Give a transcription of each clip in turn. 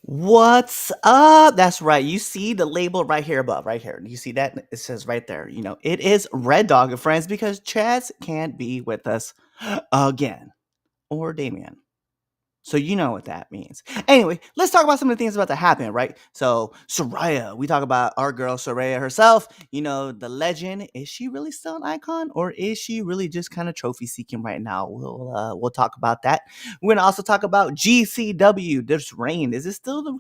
What's up? That's right. You see the label right here above, right here. You see that? It says right there. It is Red Dog and Friends because Chaz can't be with us again, or Damien. So you know what that means. Anyway, let's talk about some of the things about to happen, right? So Soraya, we talk about our girl Soraya herself. The legend. Is she really still an icon, or is she really just kind of trophy seeking right now? We'll talk about that. We're gonna also talk about GCW. This reign, is it still the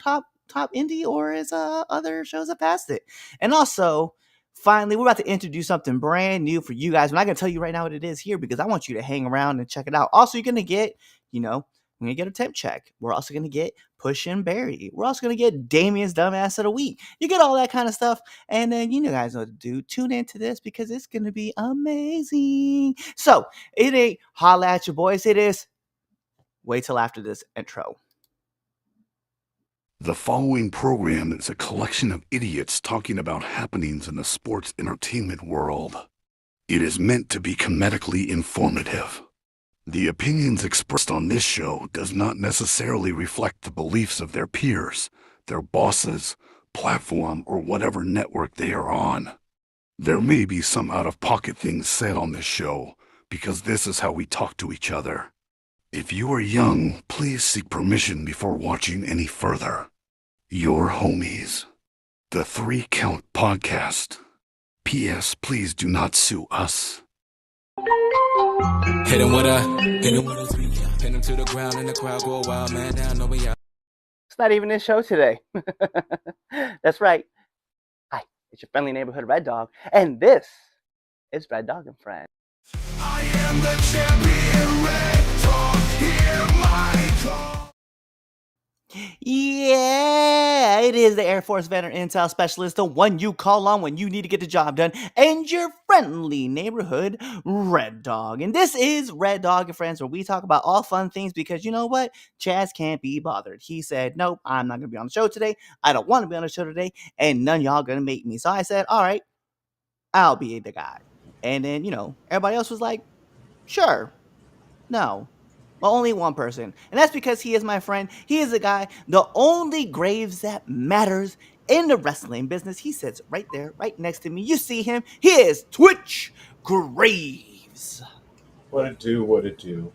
top indie, or is other shows have passed it? And also, finally, we're about to introduce something brand new for you guys. I'm not gonna tell you right now what it is here because I want you to hang around and check it out. Also, you're gonna get, you know we're gonna get a temp check. We're also gonna get Push and Barry. We're also gonna get Damien's Dumbass of the Week. You get all that kind of stuff, and then guys know what to do. Tune into this because it's gonna be amazing. So it ain't holla at your boys. It is wait till after this intro. The following program is a collection of idiots talking about happenings in the sports entertainment world. It is meant to be comedically informative. The opinions expressed on this show does not necessarily reflect the beliefs of their peers, their bosses, platform, or whatever network they are on. There may be some out-of-pocket things said on this show because this is how we talk to each other. If you are young, please seek permission before watching any further. Your homies. The 3 Count Podcast. P.S. Please do not sue us. Hit him with a 3 count. Pin him to the ground and the crowd go wild, man down, nobody out. It's not even this show today. That's right. Hi, it's your friendly neighborhood Red Dog, and this is Red Dog and Friends. I am the champion, Red Dog, hear my call. Yeah, it is the Air Force Veteran Intel Specialist, the one you call on when you need to get the job done, and your friendly neighborhood Red Dog. And this is Red Dog and Friends, where we talk about all fun things because you know what? Chaz can't be bothered. He said, nope, I'm not going to be on the show today. I don't want to be on the show today, and none of y'all going to make me. So I said, all right, I'll be the guy. And then, everybody else was like, sure, no. Well, only one person. And that's because he is my friend. He is the guy, the only Graves that matters in the wrestling business. He sits right there, right next to me. You see him. He is Twitch Graves. What it do, what it do.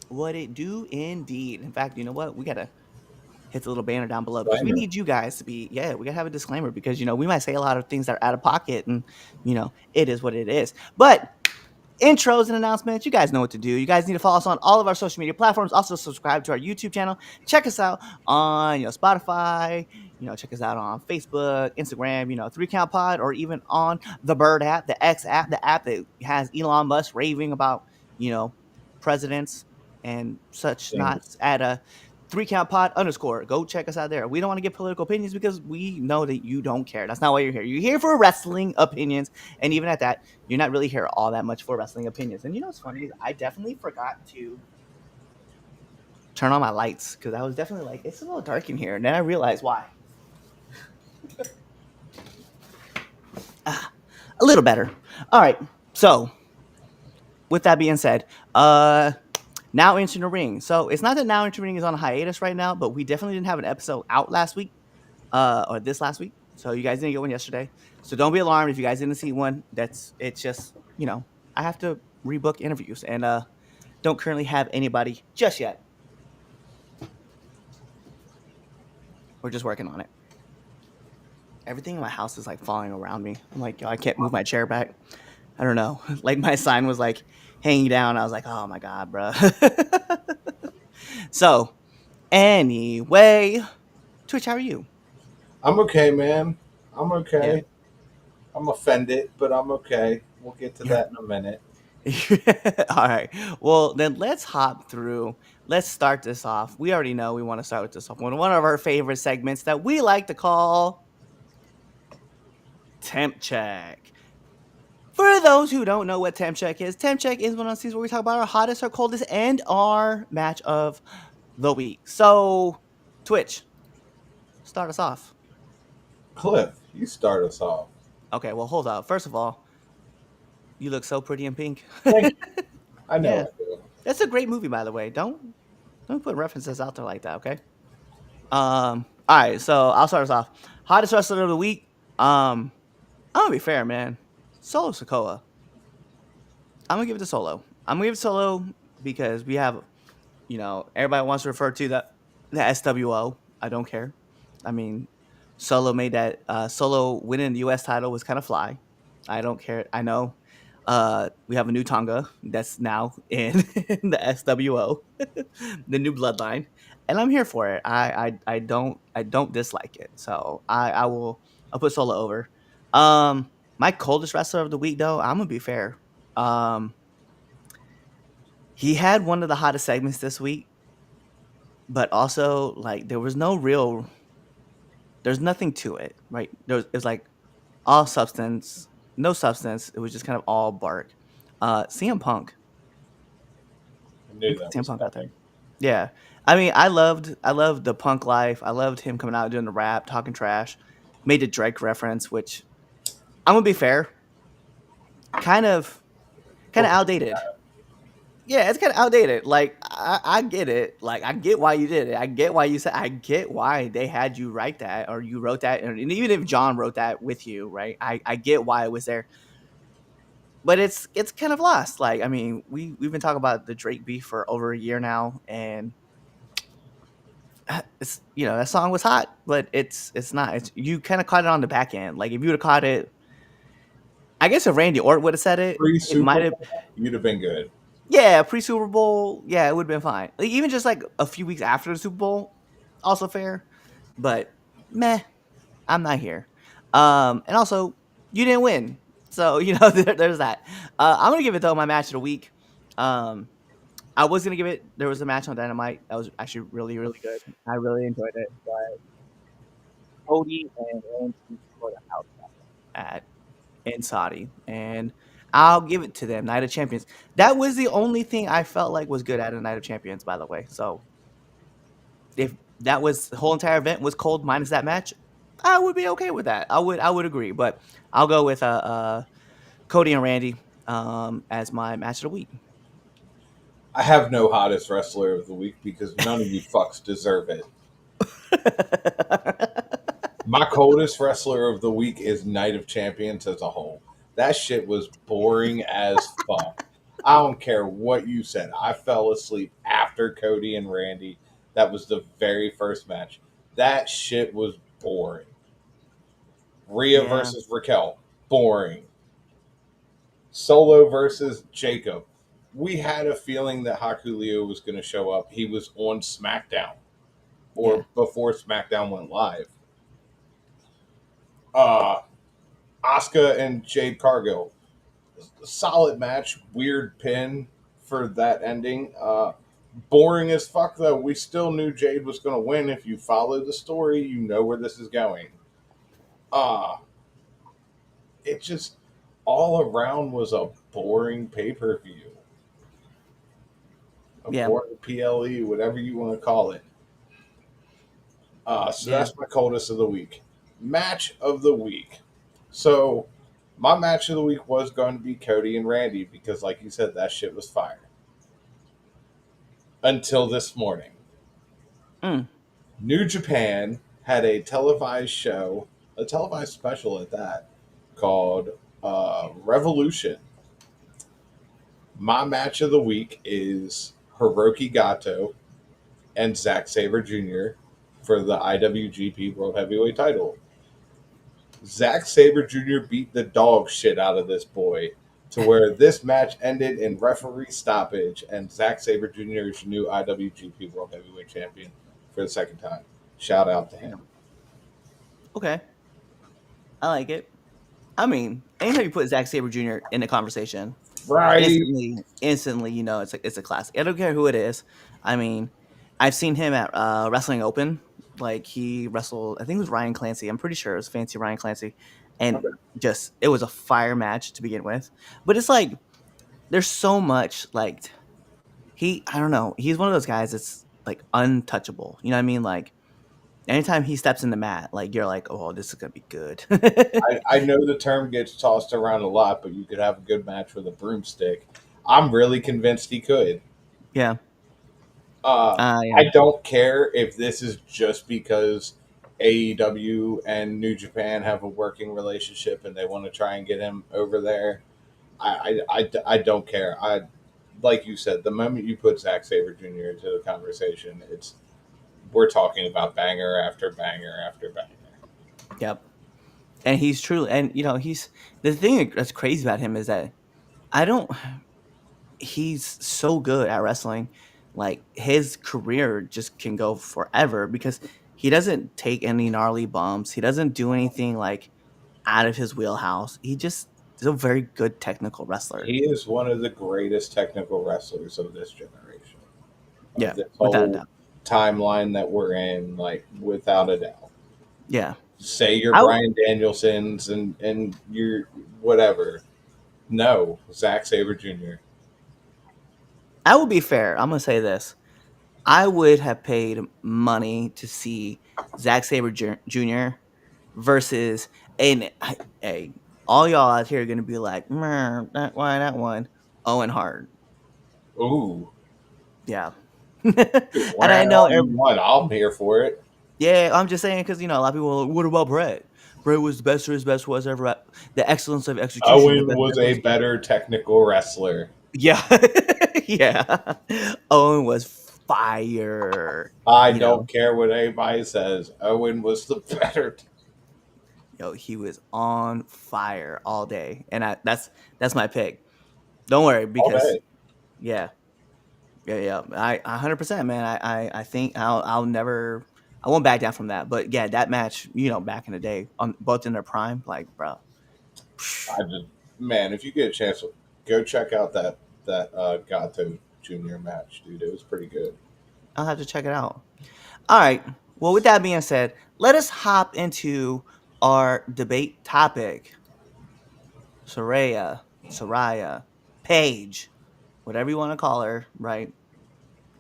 What it do indeed. In fact, you know what? We got to hit the little banner down below because we need you guys to be, we got to have a disclaimer because, we might say a lot of things that are out of pocket and, it is what it is. But intros and announcements, you guys know what to do. You guys need to follow us on all of our social media platforms. Also subscribe to our YouTube channel. Check us out on Spotify. Check us out on Facebook, Instagram, 3 Count Pod, or even on the Bird app, the X app, the app that has Elon Musk raving about presidents and such not at a 3 Count Pod _. Go check us out there. We don't want to get political opinions because we know that you don't care. That's not why you're here. You're here for wrestling opinions. And even at that, you're not really here all that much for wrestling opinions. And what's funny is I definitely forgot to turn on my lights because I was definitely like, it's a little dark in here. And then I realized why. A little better. All right. So with that being said, Now Entering the Ring. So it's not that Now Entering the Ring is on a hiatus right now, but we definitely didn't have an episode out last week, or this last week. So you guys didn't get one yesterday. So don't be alarmed if you guys didn't see one. It's just, I have to rebook interviews and don't currently have anybody just yet. We're just working on it. Everything in my house is like falling around me. I'm like, yo, I can't move my chair back. I don't know. Like my sign was like hanging down. I was like, oh my God, bro. So anyway, Twitch, how are you? I'm okay, man. I'm okay. Yeah. I'm offended, but I'm okay. We'll get to that in a minute. All right. Well, then let's hop through. Let's start this off. We already know we want to start with this one of our favorite segments that we like to call Temp Check. For those who don't know what Temp Check is one of those things where we talk about our hottest, our coldest, and our match of the week. So, Twitch, start us off. Cliff, you start us off. Okay, well, hold up. First of all, you look so pretty in pink. Thank you. I know. Yeah. That's a great movie, by the way. Don't put references out there like that, okay? All right, so I'll start us off. Hottest wrestler of the week. I'm gonna be fair, man. Solo Sokoa. I'm gonna give it to Solo. I'm gonna give it Solo because we have, everybody wants to refer to the SWO. I don't care. I mean, Solo made that Solo winning the US title was kind of fly. I don't care. I know. We have a new Tonga that's now in, in the SWO, the new bloodline, and I'm here for it. I don't dislike it. So I'll put Solo over. My coldest wrestler of the week though, I'm gonna be fair. Um, he had one of the hottest segments this week, but also like there's nothing to it, right? It's like all substance, no substance. It was just kind of all bark. CM Punk. I I'm knew putting that CM was Punk out there. coming. Yeah. I mean, I loved the Punk life. I loved him coming out doing the rap, talking trash. Made a Drake reference, which I'm gonna be fair, kind of kind For of outdated. Yeah, it's kind of outdated. Like I get it. Like I get why you did it. I get why you said. I get why they had you write that or you wrote that, and even if John wrote that with you, right? I get why it was there, but it's kind of lost. Like I mean, we've been talking about the Drake beef for over a year now, and it's that song was hot, but it's not. It's you kind of caught it on the back end. Like if you would have caught it, I guess if Randy Orton would have said it, Pre it Super might have. Bowl, you'd have been good. Yeah, pre Super Bowl, yeah, it would have been fine. Like, even just like a few weeks after the Super Bowl, also fair. But meh, I'm not here. And also you didn't win, so there's that. I'm gonna give it though my match of the week. Um, I was gonna give it. There was a match on Dynamite that was actually really really good. I really enjoyed it. But Cody and Randy scored a house at in Saudi, and I'll give it to them. Night of Champions. That was the only thing I felt like was good at a Night of Champions, by the way. So if that was the whole entire event was cold minus that match, I would be okay with that. I would agree, but I'll go with Cody and Randy as my match of the week. I have no hottest wrestler of the week because none of you fucks deserve it. My coldest wrestler of the week is Night of Champions as a whole. That shit was boring as fuck. I don't care what you said. I fell asleep after Cody and Randy. That was the very first match. That shit was boring. Rhea Yeah, versus Raquel, boring. Solo versus Jacob. We had a feeling that Haku Leo was going to show up. He was on SmackDown yeah, or before SmackDown went live. Uh, Asuka and Jade Cargill. Solid match. Weird pin for that ending. Boring as fuck, though. We still knew Jade was going to win. If you follow the story, you know where this is going. Uh, it just all around was a boring pay per view. A yeah, boring PLE, whatever you want to call it. So yeah, that's my coldest of the week. Match of the week. So my match of the week was going to be Cody and Randy because, like you said, that shit was fire. Until this morning, mm, New Japan had a televised show, a televised special at that, called Revolution. My match of the week is Hiroki Gato and Zack Sabre Jr. for the IWGP World Heavyweight title. Zack Sabre Jr. beat the dog shit out of this boy to where this match ended in referee stoppage, and Zack Sabre Jr. is your new IWGP World Heavyweight Champion for the second time. Shout out to yeah. him. Okay, I like it. I mean, anytime you put Zack Sabre Jr. in the conversation, Right. instantly, it's a classic. I don't care who it is. I mean, I've seen him at Wrestling Open. Like he wrestled, I think it was Ryan Clancy. I'm pretty sure it was Fancy Ryan Clancy, and just it was a fire match to begin with. But it's like there's so much like I don't know. He's one of those guys that's like untouchable. You know what I mean? Like anytime he steps in the mat, like you're like, oh, this is gonna be good. I know the term gets tossed around a lot, but you could have a good match with a broomstick. I'm really convinced he could. Yeah. Uh, Yeah. I don't care if this is just because AEW and New Japan have a working relationship and they want to try and get him over there. I don't care. I like you said, the moment you put Zack Saber Jr. into the conversation, it's we're talking about banger after banger after banger. Yep. And he's truly, and he's the thing that's crazy about him is that I don't. He's so good at wrestling. Like his career just can go forever because he doesn't take any gnarly bumps. He doesn't do anything like out of his wheelhouse. He just is a very good technical wrestler. He is one of the greatest technical wrestlers of this generation, of Yeah, this without a whole doubt. timeline that we're in, like without a doubt. Yeah. Say your I w- Brian Danielsons and your whatever. No, Zack Saber Jr. I will be fair. I'm gonna say this. I would have paid money to see Zack Saber Jr. versus and hey, all y'all out here are gonna be like, "Meh, that one, Owen Hart." Ooh, Yeah. And I wearing know all you want. I'm here for it. yeah, I'm just saying because a lot of people are like, what about Brett? Brett was the best or his best was ever the excellence of execution, the Owen best was a excellence. better technical wrestler. Yeah. Yeah. Owen was fire. I You don't know, care what anybody says. Owen was the better. he was on fire all day. And that's my pick. Don't worry, All because day. yeah. Yeah, yeah. I 100%, man. I think I'll never I won't back down from that. But yeah, that match, back in the day, on both in their prime, like, bro. I just man, if you get a chance, go check out that Gato Junior match, dude. It was pretty good. I'll have to check it out. All right. Well, with that being said, let us hop into our debate topic. Soraya, Paige, whatever you want to call her, right?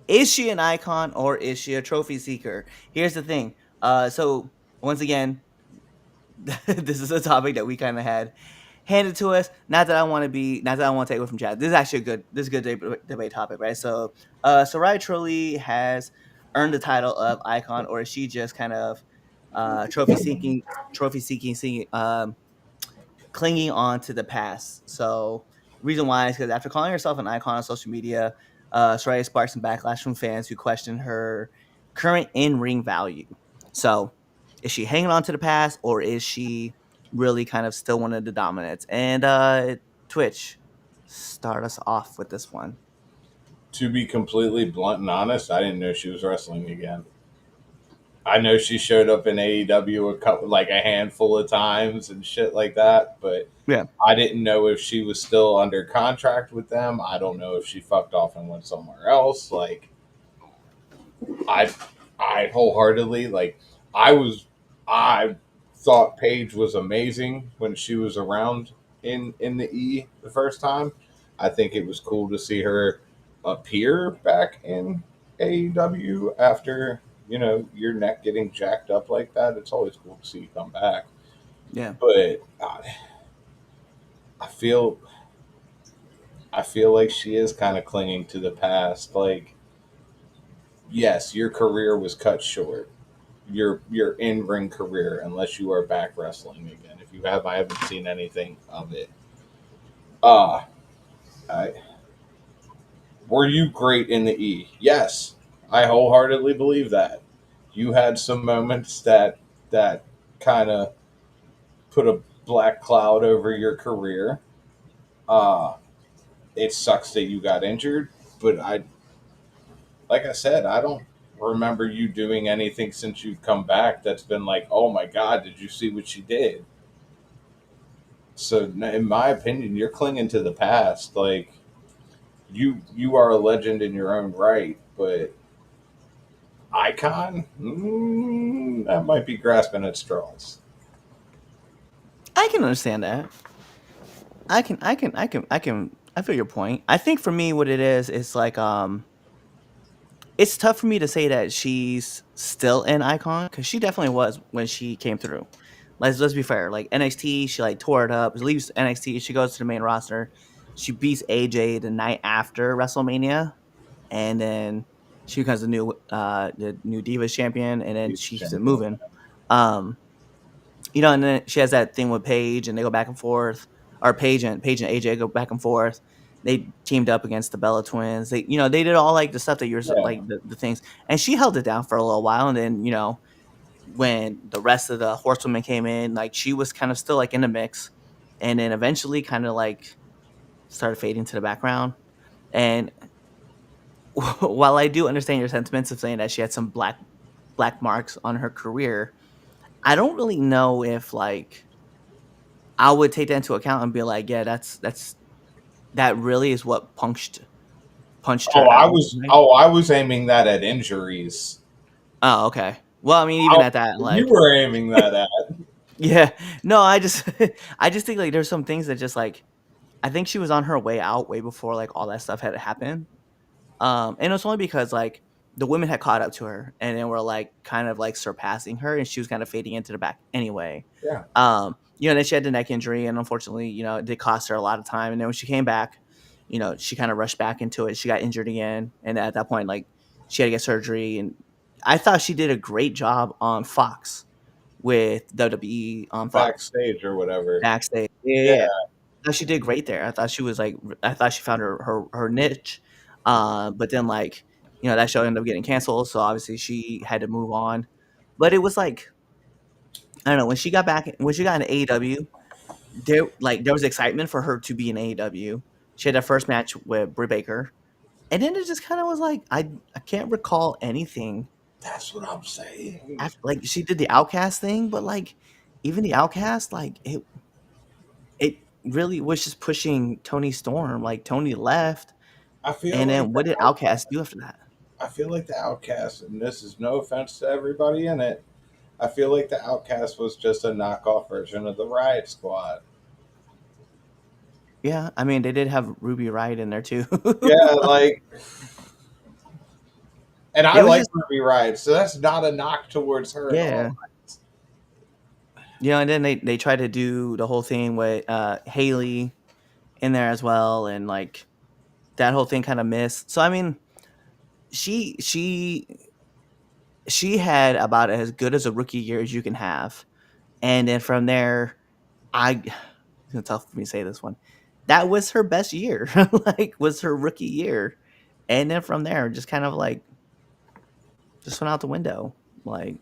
Is she an icon or is she a trophy seeker? Here's the thing. So once again, this is a topic that we kind of had handed to us. Not that I want to take away from Chad. This is actually a good debate topic, right? So, Sarai truly has earned the title of icon, or is she just kind of trophy seeking, clinging on to the past? So, reason why is because after calling herself an icon on social media, Saraya sparked some backlash from fans who questioned her current in ring value. So, is she hanging on to the past, or is she really kind of still one of the dominants? And Twitch, start us off with this one. To be completely blunt and honest, I didn't know she was wrestling again. I know she showed up in AEW a couple, like a handful of times and shit like that, but Yeah, I didn't know if she was still under contract with them. I don't know if she fucked off and went somewhere else. Like I, I wholeheartedly like. I was, I thought Paige was amazing when she was around in the E the first time. I think it was cool to see her appear back in AEW after your neck getting jacked up like that. It's always cool to see you come back, yeah. but I feel I feel like she is kind of clinging to the past. Like, yes, your career was cut short. Your in ring career, unless you are back wrestling again. If you have, I haven't seen anything of it. Uh I, were you great in the E? Yes, I wholeheartedly believe that. You had some moments that kind of put a black cloud over your career. Uh, it sucks that you got injured, but like I said, I don't remember you doing anything since you've come back that's been like, oh my god, did you see what she did? So, in my opinion, you're clinging to the past. Like you are a legend in your own right, but icon, that might be grasping at straws. I can understand that. I feel your point. I think for me, what it is like it's tough for me to say that she's still an icon because she definitely was when she came through. Let's be fair. Like NXT, she like tore it up. Leaves NXT, she goes to the main roster. She beats AJ the night after WrestleMania, and then she becomes the new Divas champion, and then He's she keeps it champion. moving. Um, and then she has that thing with Paige, and they go back and forth, or Paige and AJ go back and forth. They teamed up against the Bella Twins. They did all like the stuff that you're Yeah. like the things, and she held it down for a little while, and then when the rest of the horsewomen came in, like she was kind of still like in the mix, and then eventually kind of like started fading to the background. And while I do understand your sentiments of saying that she had some black marks on her career, I don't really know if like I would take that into account and be like, yeah, that really is what punched her out. Right? I was aiming that at injuries. Oh, okay. Well, I mean, even at that, You like, were aiming that at. yeah, no, I just, I just think like there's some things that just like I think she was on her way out way before like all that stuff had happened. And it was only because like the women had caught up to her and then were like kind of like surpassing her, and she was kind of fading into the back anyway. Yeah. Then she had the neck injury, and unfortunately, it did cost her a lot of time. And then when she came back, she kind of rushed back into it. She got injured again, and at that point, like she had to get surgery. And I thought she did a great job on Fox with WWE on Fox Backstage or whatever. backstage. Yeah, yeah, Yeah. yeah. I thought she did great there. I thought she was like, I thought she found her niche. But then like, that show ended up getting canceled, so obviously she had to move on. But it was like, I don't know, when she got in AEW, there was excitement for her to be in AEW. She had that first match with Britt Baker, and then it just kind of was like, I can't recall anything That's what I'm saying. after. Like she did the Outcast thing, but like even the Outcast, like it really was just pushing Tony Storm. Like Tony left, I feel and like then the what did Outcast do after that? I feel like the Outcast, and this is no offense to everybody in it. I feel like the Outcast was just a knockoff version of the Riot Squad. Yeah, I mean they did have Ruby Riot in there too. Yeah, like, and I It was like just Ruby Riot, so that's not a knock towards her at all. yeah, and then they tried to do the whole thing with Haley in there as well, and like that whole thing kind of missed. So I mean, she she she had about as good as a rookie year as you can have, and then from there, it's tough for me to say this one. That was her best year, like was her rookie year, and then from there, just kind of like just went out the window, like.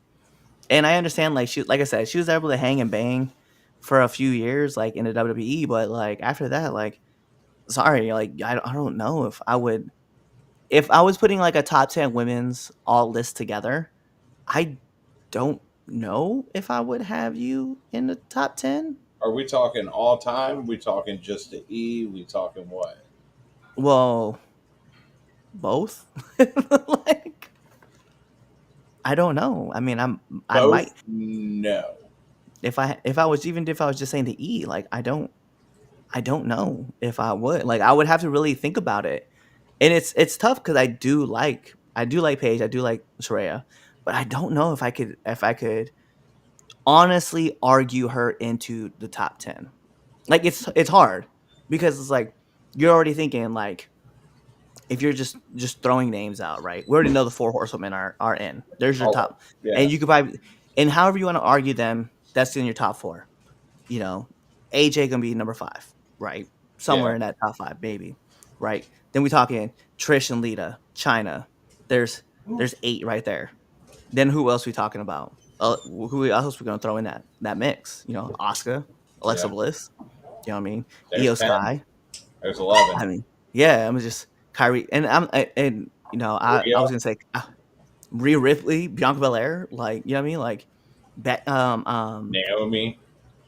And I understand, like I said, she was able to hang and bang for a few years, like in the WWE, but like after that, like sorry, like I don't know if I was putting like a top 10 women's all list together, I don't know if I would have you in the top 10. Are we talking all time? We talking just the E? We talking what? Well, both. Like I don't know. I mean, I might Both? No. if I was just saying the E, like I don't know if I would. Like I would have to really think about it. And it's tough because I do like Paige, I do like Soraya, but I don't know if I could honestly argue her into the top 10. Like it's hard because it's like you're already thinking like if you're just throwing names out, right? We already know the four horsewomen are in. There's your All, top, yeah. and you could probably and however you want to argue them, that's in your top four. You know, AJ gonna be number 5, right? Somewhere Yeah. in that top 5, maybe, right? Then we talking Trish and Lita, China. There's 8 right there. Then who else we talking about? Who else we gonna throw in that mix? Oscar, Alexa Yeah. Bliss. You know what I mean? There's Io 10. Sky. There's 11. I mean, yeah. I'm just Kyrie, and I Rhea, was gonna say Rhea Ripley, Bianca Belair. Like you know what I mean? Like, Naomi.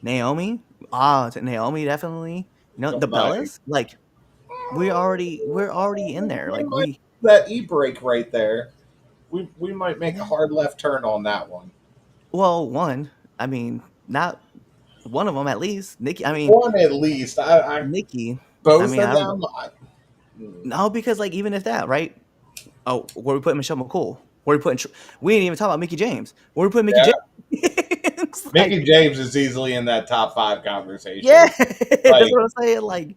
Naomi. Naomi definitely. The Like, Bellas. Like we're already in there. we Like might that e break right there. We might make a hard left turn on that one. well, one. I mean, not one of them at least. Nikki. I mean, One at least. I Nikki. I both mean, of I don't know. them. No, because like even if that, right? Oh, where we putting Michelle McCool? Where we putting? We didn't even talk about Mickey James. Where we putting Mickey Yeah, James? It's like, Mickey James is easily in that top 5 conversation. yeah, that's Like, what I'm saying. Like,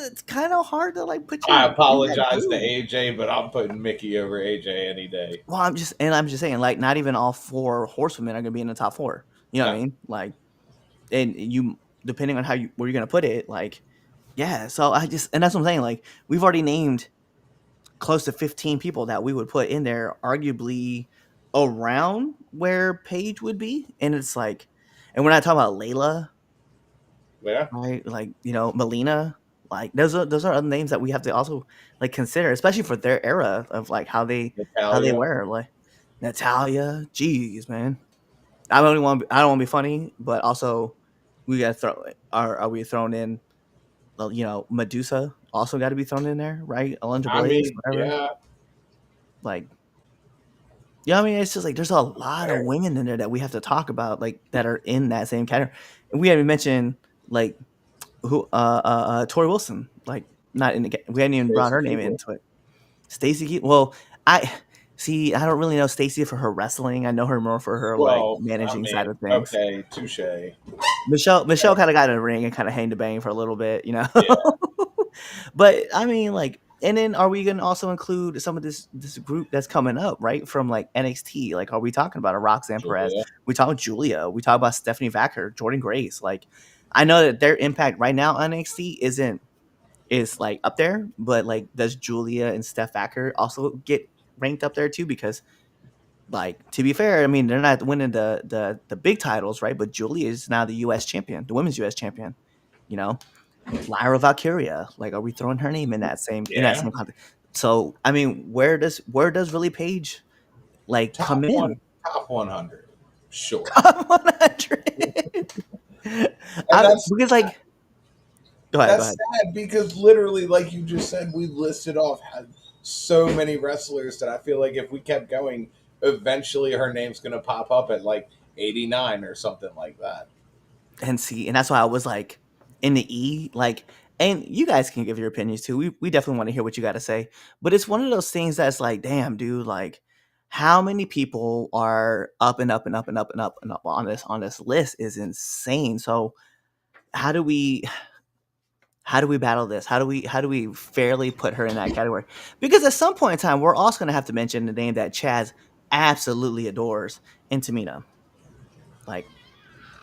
it's kind of hard to like put I you in that apologize to group. AJ, but I'm putting Mickey over AJ any day. Well, I'm just saying, like, not even all four horsewomen are gonna be in the top four. You know what No, I mean? Like, and you depending on how you where you're gonna put it, like, yeah. So I just and that's what I'm saying. Like, we've already named close to 15 people that we would put in there, arguably around where Paige would be, and it's like, and we're not talking about Layla, yeah, right? Like, Melina. Like, those are other names that we have to also like consider, especially for their era of like how they Natalia. wear. Like Natalia, jeez, man. I don't want to be funny, but also we got to throw. Are we thrown in? Well, Medusa also got to be thrown in there, right? Alundra I Blaze, mean, whatever. yeah, Like, I mean, it's just like there's a lot of fair. women in there that we have to talk about, like that are in that same category. And we haven't mentioned like who Tori Wilson, like not in we hadn't even brought Stacey her name Keebler. into it. Stacey well, I see I don't really know Stacey for her wrestling. I know her more for her like Well, I managing side mean, of things. okay, touche. Michelle kind of got in the ring and kind of hang the bang for a little bit, Yeah, but I mean, like, and then are we gonna also include some of this group that's coming up, right? From like NXT? Like, are we talking about a Roxanne Perez? Julia. We talk about Julia. We talk about Stephanie Vacker, Jordan Grace. Like, I know that their impact right now on NXT is like up there, but like, does Julia and Steph Vacker also get ranked up there too? Because like, to be fair, I mean, they're not winning the big titles, right? But Julia is now the U.S. champion, the women's U.S. champion. You know, Lyra Valkyria. Like, are we throwing her name in that Yeah, same context? So, I mean, where does really Paige like come top in? one, top 100. Sure, Top 100. and that's Because like, go ahead, go that's ahead. sad because literally, like you just said, we've listed off so many wrestlers that I feel like if we kept going, eventually her name's gonna pop up at like 89 or something like that. And see, and that's why I was like in the E, like, and you guys can give your opinions too. We definitely want to hear what you got to say. But it's one of those things that's like, damn, dude, like, how many people are up and up and up and up and up and up on this list is insane. So how do we how do we battle this? How do we fairly put her in that category? Because at some point in time, we're also gonna have to mention the name that Chaz absolutely adores, and Tamina. Like,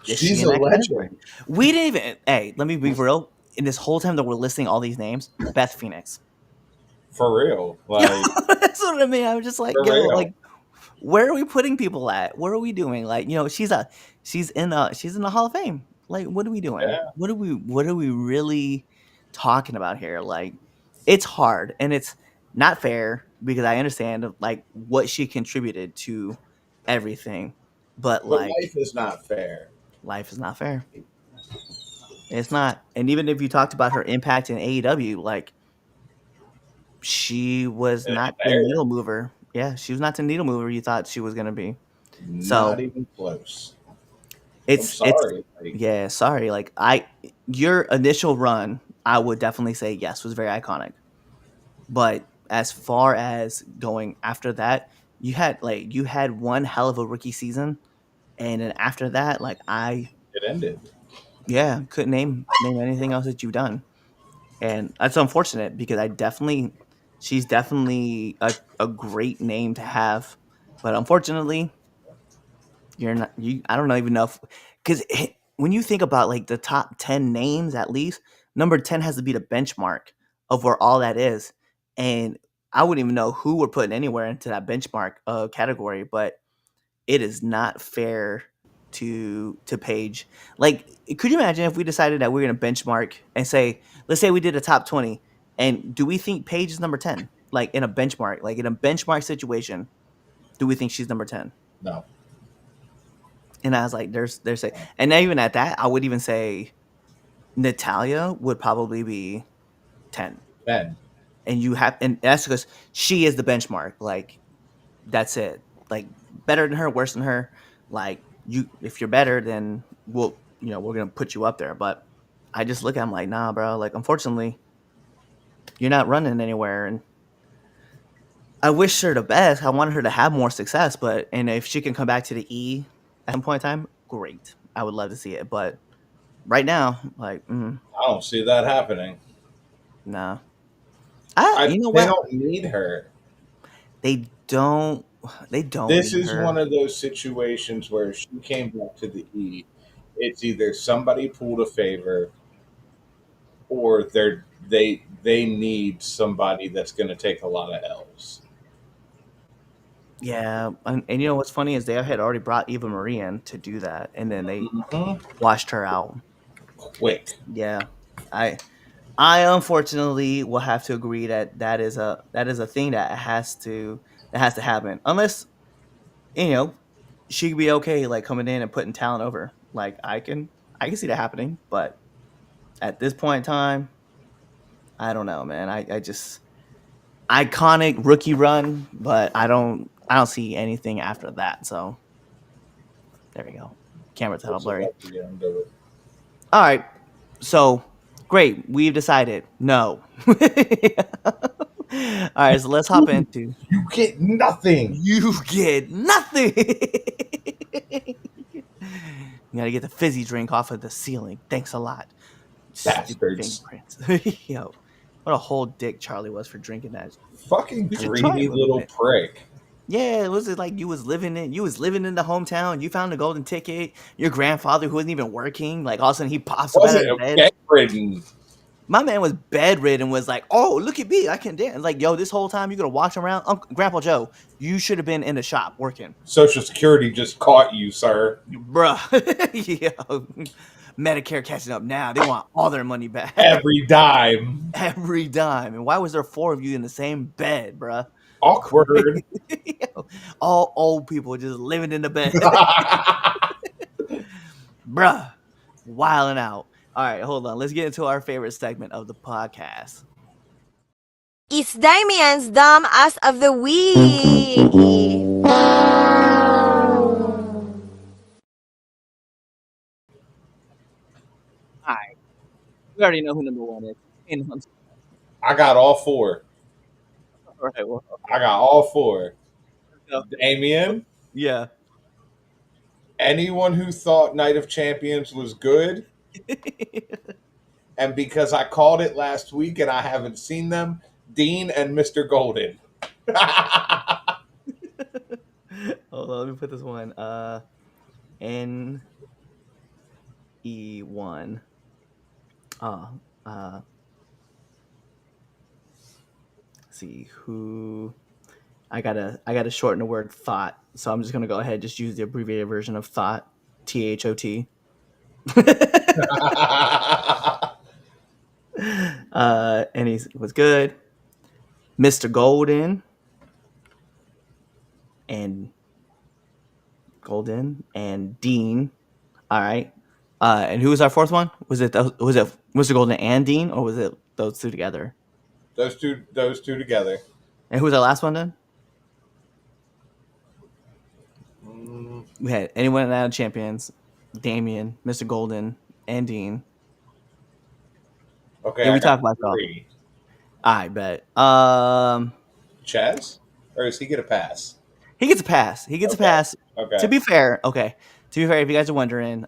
is she She's in a that category? legend We didn't even. Hey, let me be real. In this whole time that we're listing all these names, Beth Phoenix. for real. Like That's what I mean. I'm just like, for yo, real. like, where are we putting people at? What are we doing? Like, she's in the Hall of Fame. Like, what are we doing? Yeah, What are we really talking about here? Like, it's hard and it's not fair because I understand like what she contributed to everything, but but like, life is not fair. life is not fair. It's not. And even if you talked about her impact in AEW, like, she was not the There, needle mover. Yeah, she was not the needle mover you thought she was gonna be. not So even close. I'm it's sorry. Like, yeah, sorry. Like, your initial run, I would definitely say yes, was very iconic. But as far as going after that, you had one hell of a rookie season, and then after that, like, it ended. yeah, couldn't name anything else that you've done. And that's unfortunate because she's definitely a great name to have, but unfortunately, you're not you. I don't know even know if because when you think about like the top 10 names, at least number 10 has to be the benchmark of where all that is, and I wouldn't even know who we're putting anywhere into that benchmark category, but it is not fair to Paige. Like, could you imagine if we decided that we're gonna benchmark and say, let's say we did a top 20, and do we think Paige is number 10? Like, in a benchmark, situation, do we think she's number 10? No, And I was like, there's a, and not even at that, I would even say Natalia would probably be 10. Ben. And that's because she is the benchmark. Like, that's it. Like, better than her, worse than her. Like, if you're better, then we're gonna put you up there. But I just look at him like, nah, bro. Like, unfortunately, you're not running anywhere. And I wish her the best. I wanted her to have more success. And if she can come back to the E at some point in time, great. I would love to see it. But right now, like, I don't see that happening. Nah. I You know they what? don't need her. They don't. They don't This need is one her. of those situations where she came back to the E. It's either somebody pulled a favor or they need somebody that's going to take a lot of L's. Yeah, and you know what's funny is they had already brought Eva Marie in to do that, and then they Mhm. washed her out. Quick. Yeah, I I unfortunately will have to agree that that is a thing that has to happen. Unless you know she could be okay like coming in and putting talent over. Like I can see that happening, but at this point in time, I don't know, man. I just iconic rookie run, but I don't see anything after that. So there we go. Camera title Looks blurry. like the end of it. All right. So great. We've decided no. All right. So let's hop into You get nothing, you get nothing. You gotta get the fizzy drink off of the ceiling. Thanks a lot. Stupid bastards. fingerprints. Yo, what a whole dick Charlie was for drinking that. Fucking You should try it greedy a little little bit. prick. Yeah, was it like you was living in the hometown, you found a golden ticket, your grandfather who wasn't even working, like all of a sudden he pops up out Wasn't of bed. bedridden. My man was bedridden, was like, "Oh, look at me, I can dance." Like, yo, this whole time you gonna watch around, Grandpa Joe, you should have been in the shop working, Social Security just caught you, sir. bruh. Yo, Medicare catching up now. They want all their money back, Every dime. every dime. And why was there four of you in the same bed, bruh? Awkward. Yo, all old people just living in the bed. Bruh, wilding out. All right, hold on. Let's get into our favorite segment of the podcast. It's Damian's Dumb Ass of the Week. All right, we already know who number one is. And I got all four. all right, well, I got all four. no. Damien, Yeah. anyone who thought Night of Champions was good, and because I called it last week and I haven't seen them, Dean and Mr. Golden. Hold on, let me put this one. NE1. Uh, uh, see who I gotta shorten the word thought, so I'm just gonna go ahead and just use the abbreviated version of thought. THOT. And he was good. Mr. Golden and Dean. All right. And who was our fourth one? Was it Mr. Golden and Dean, or was it those two together? Those two together. And who was our last one then? Mm, We had anyone out of champions, Damien, Mr. Golden, and Dean. okay, Yeah, I we got talked about that. three. I bet. Chaz? Or does he get a pass? He gets a pass. He gets a Okay. pass. Okay. To be fair, okay. To be fair, if you guys are wondering, we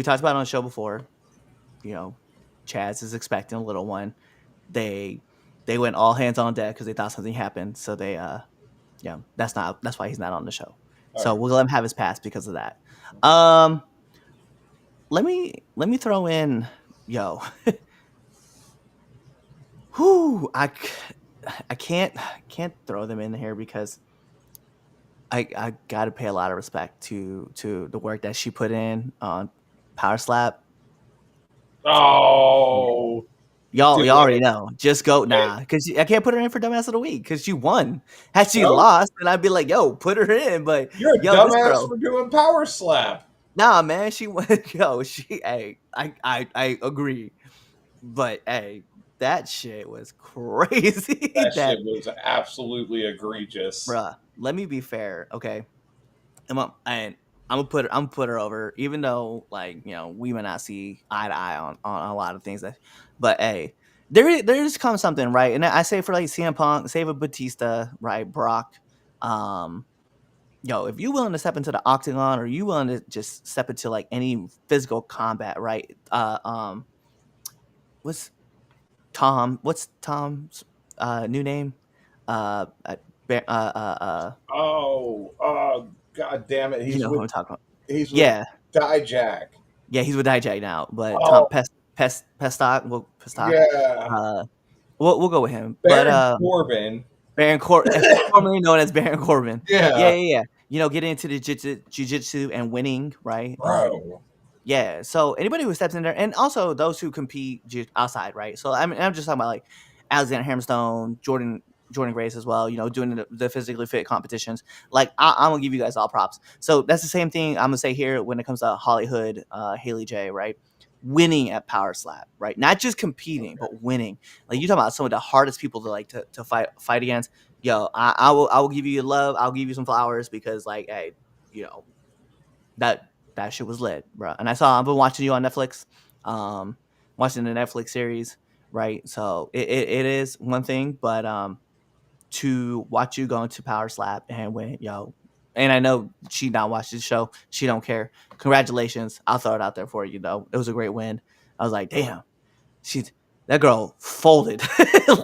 talked about it on the show before. Chaz is expecting a little one. They went all hands on deck because they thought something happened. So that's why he's not on the show. So Alright. we'll let him have his pass because of that. Um, let me throw in, yo, whoo, I can't throw them in here because I got to pay a lot of respect to the work that she put in on Power Slap. Oh, Y'all dude. already know. Just go because I can't put her in for dumbass of the week because she won. Had she No, lost, then I'd be like, yo, put her in. But you're a yo, this dumbass girl, for doing power slap. nah, man, she won. Yo, hey, I agree, but hey, that shit was crazy. That That shit was absolutely egregious. bruh. Let me be fair, okay? And I'm gonna put her over, even though like we might not see eye to eye on a lot of things. But hey, there is come something right, and I say for like CM Punk, save a Batista, right, Brock, um, if you willing to step into the octagon or you willing to just step into like any physical combat, right? Tom. What's Tom's new name? Uh, Ba- uh, uh, uh, God damn it! you know who I'm talking about. He's with Yeah, Dijak. yeah, he's with IJ now, but Tom Oh Pestock, well, Pestock. yeah, Uh, we'll go with him. But Baron Corbin. formerly known as Baron Corbin. Yeah, Yeah, yeah, yeah. You know, getting into the jiu-jitsu and winning, right? bro. Yeah. So anybody who steps in there, and also those who compete outside, right? So I mean, I'm just talking about like Alexander Hammerstone, Jordan Grace as well. You know, doing the physically fit competitions. Like I'm gonna give you guys all props. So that's the same thing I'm gonna say here when it comes to Hollywood, Haley J, right? Winning at Power Slap, right? Not just competing, but winning. Like you talking about some of the hardest people to like to fight against. Yo, I will give you love. I'll give you some flowers because like, hey, you know, that that shit was lit, bro. And I've been watching you on Netflix, um, watching the Netflix series, right? So it is one thing, but to watch you go into Power Slap and win, yo. And I know she not watched the show. She don't care. Congratulations. I'll throw it out there for you though. It was a great win. I was like, damn, she's that girl folded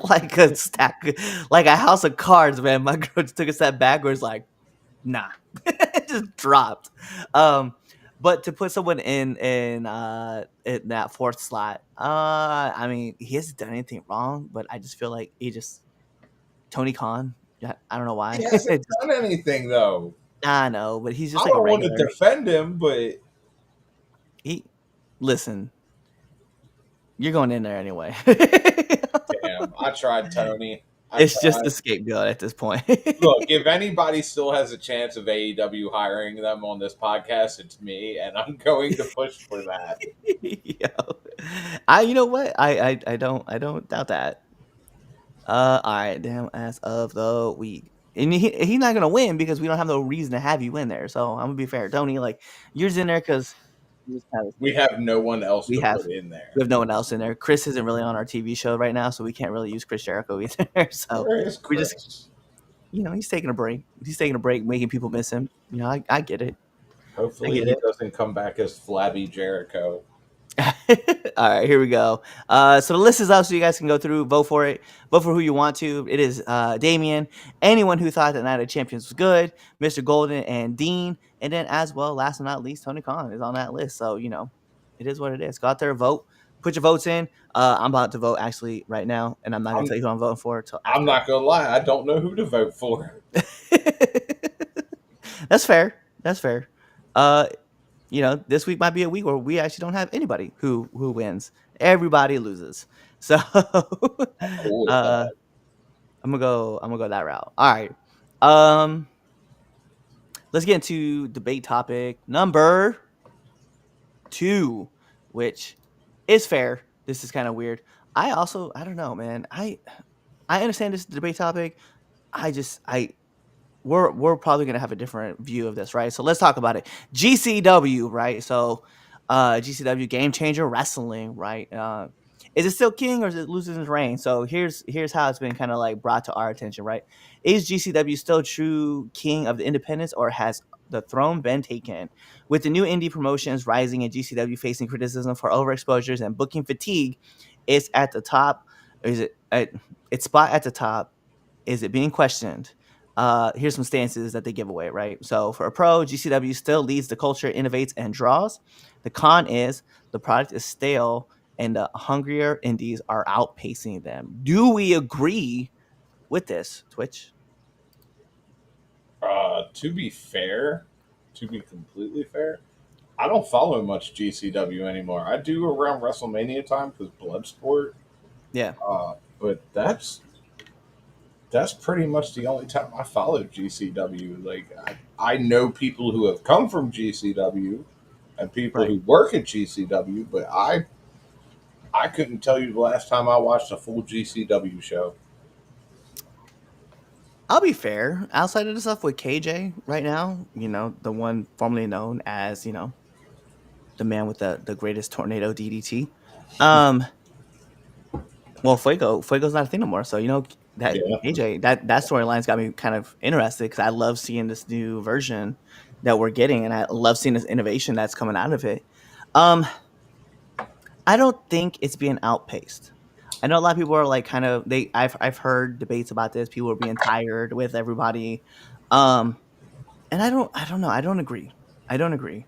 like a stack, like a house of cards, man. My girl just took a step backwards, like, nah, it just dropped. Um, but to put someone in that fourth slot, I mean, he hasn't done anything wrong, but I just feel like he just Tony Khan. Yeah, I don't know He why. hasn't Just, done anything though. I know, but he's I just like a don't want to regular. defend him, but He listen, you're going in there anyway. damn, I tried Tony. I It's just tried. a scapegoat at this point. Look, if anybody still has a chance of AEW hiring them on this podcast, it's me, and I'm going to push for that. Yo. You know what? I don't doubt that. All right, damn ass of the week. And he's not gonna win because we don't have no reason to have you in there. So I'm gonna be fair, Tony. Like yours in there because We have no one else we to have put in we there. have no one else in there. Chris isn't really on our TV show right now, so we can't really use Chris Jericho either. So Where is we just, Chris? he's taking a break. He's taking a break, making people miss him. You know, I get it. I Hopefully, get he it. doesn't come back as Flabby Jericho. All right, here we go. So the list is up, so you guys can go through, vote for it, vote for who you want to. It is Damien, anyone who thought that Night of Champions was good, Mr. Golden, and Dean, and then as well, last but not least, Tony Khan is on that list. So it is what it is. Go out there, vote, put your votes in. I'm about to vote actually right now, and I'm not gonna I'm tell you who I'm voting for until I'm after. not gonna lie, I don't know who to vote for. That's fair. That's fair. Uh, this week might be a week where we actually don't have anybody who wins. Everybody loses. So I'm cool with uh that. I'm gonna go that route. All right. Um let's get into debate topic number 2, which is fair. This is kind of weird. I don't know, man. I understand this debate topic. I just I we're probably gonna have a different view of this, right? So let's talk about it. GCW, right? So GCW Game Changer Wrestling, right? Is it still king or is it losing its reign? So here's how it's been kind of like brought to our attention, right? Is GCW still true king of the independents or has the throne been taken? With the new indie promotions rising and GCW facing criticism for overexposures and booking fatigue, it's at the top. Is it at its spot at the top? Is it being questioned? Here's some stances that they give away, right? So for a pro, GCW still leads the culture, innovates, and draws. The con is the product is stale and the hungrier indies are outpacing them. Do we agree with this, Twitch? To be fair, to be completely fair, I don't follow much GCW anymore. I do around WrestleMania time because Bloodsport, Yeah. but that's pretty much the only time I follow GCW. Like I know people who have come from GCW and people Right. who work at GCW, but I couldn't tell you the last time I watched a full GCW show. I'll be fair. Outside of the stuff with KJ right now, the one formerly known as, the man with the greatest tornado DDT. Well, Fuego's not a thing no more. So that Yeah, AJ that storyline's got me kind of interested because I love seeing this new version that we're getting, and I love seeing this innovation that's coming out of it. Um, I don't think it's being outpaced. I know a lot of people are like kind of they. I've heard debates about this. People are being tired with everybody. Um, and I don't know, I don't agree. I don't agree.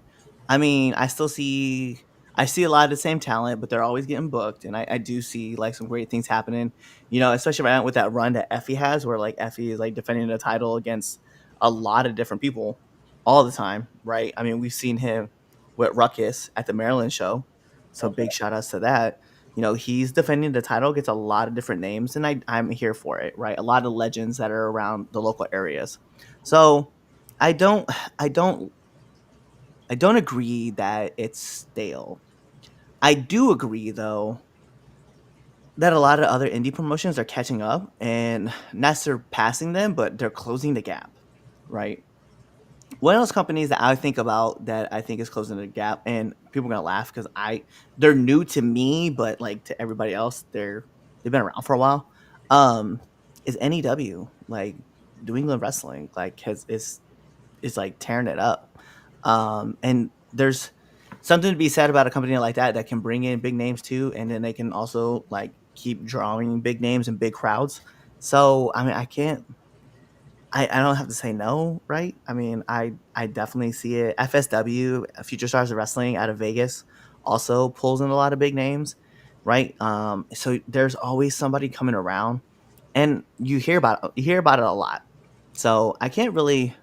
I mean, I see a lot of the same talent, but they're always getting booked, and I do see, like, some great things happening, especially right now with that run that Effie has where, like, Effie is, like, defending the title against a lot of different people all the time, right? I mean, we've seen him with Ruckus at the Maryland show, so Okay. big shout outs to that. He's defending the title, gets a lot of different names, and I'm here for it, right? A lot of legends that are around the local areas. So I don't I don't I don't agree that it's stale. I do agree though that a lot of other indie promotions are catching up and not surpassing them, but they're closing the gap, right? One of those companies that I think about that I think is closing the gap, and people are gonna laugh because they're new to me, but like to everybody else, they've been around for a while. Um, is NEW, like New England Wrestling, like has is like tearing it up. And there's something to be said about a company like that that can bring in big names too, and then they can also like keep drawing big names and big crowds. So I mean, I don't have to say no, right? I mean, I definitely see it. FSW, Future Stars of Wrestling out of Vegas, also pulls in a lot of big names, right? So there's always somebody coming around, and you hear about it a lot. So I can't really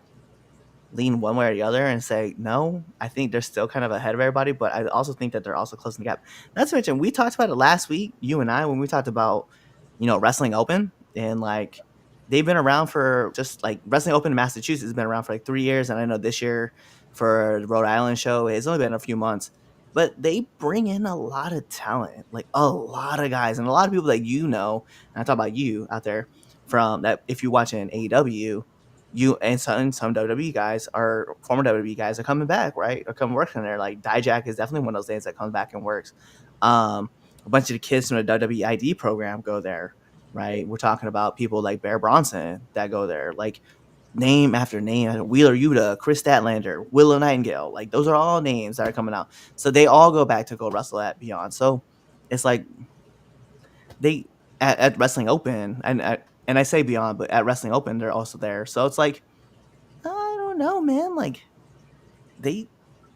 lean one way or the other and say no. I think they're still kind of ahead of everybody, but I also think that they're also closing the gap. Not to mention, we talked about it last week, you and I, when we talked about Wrestling Open, and like they've been around for just like Wrestling Open in Massachusetts has been around for like 3 years, and I know this year for the Rhode Island show it's only been a few months. But they bring in a lot of talent, like a lot of guys, and a lot of people that and I talk about you out there from that. If you're watching AEW, you and some WWE guys are former WWE guys are coming back, right? Or come working there. Like Dijak is definitely one of those names that comes back and works. A bunch of the kids from the WWE ID program go there, right? We're talking about people like Bear Bronson that go there, like name after name, Wheeler Yuta, Chris Statlander, Willow Nightingale. Like those are all names that are coming out. So they all go back to go wrestle at Beyond. So it's like they at Wrestling Open and I say Beyond, but at Wrestling Open they're also there. So it's like I don't know, man. Like they,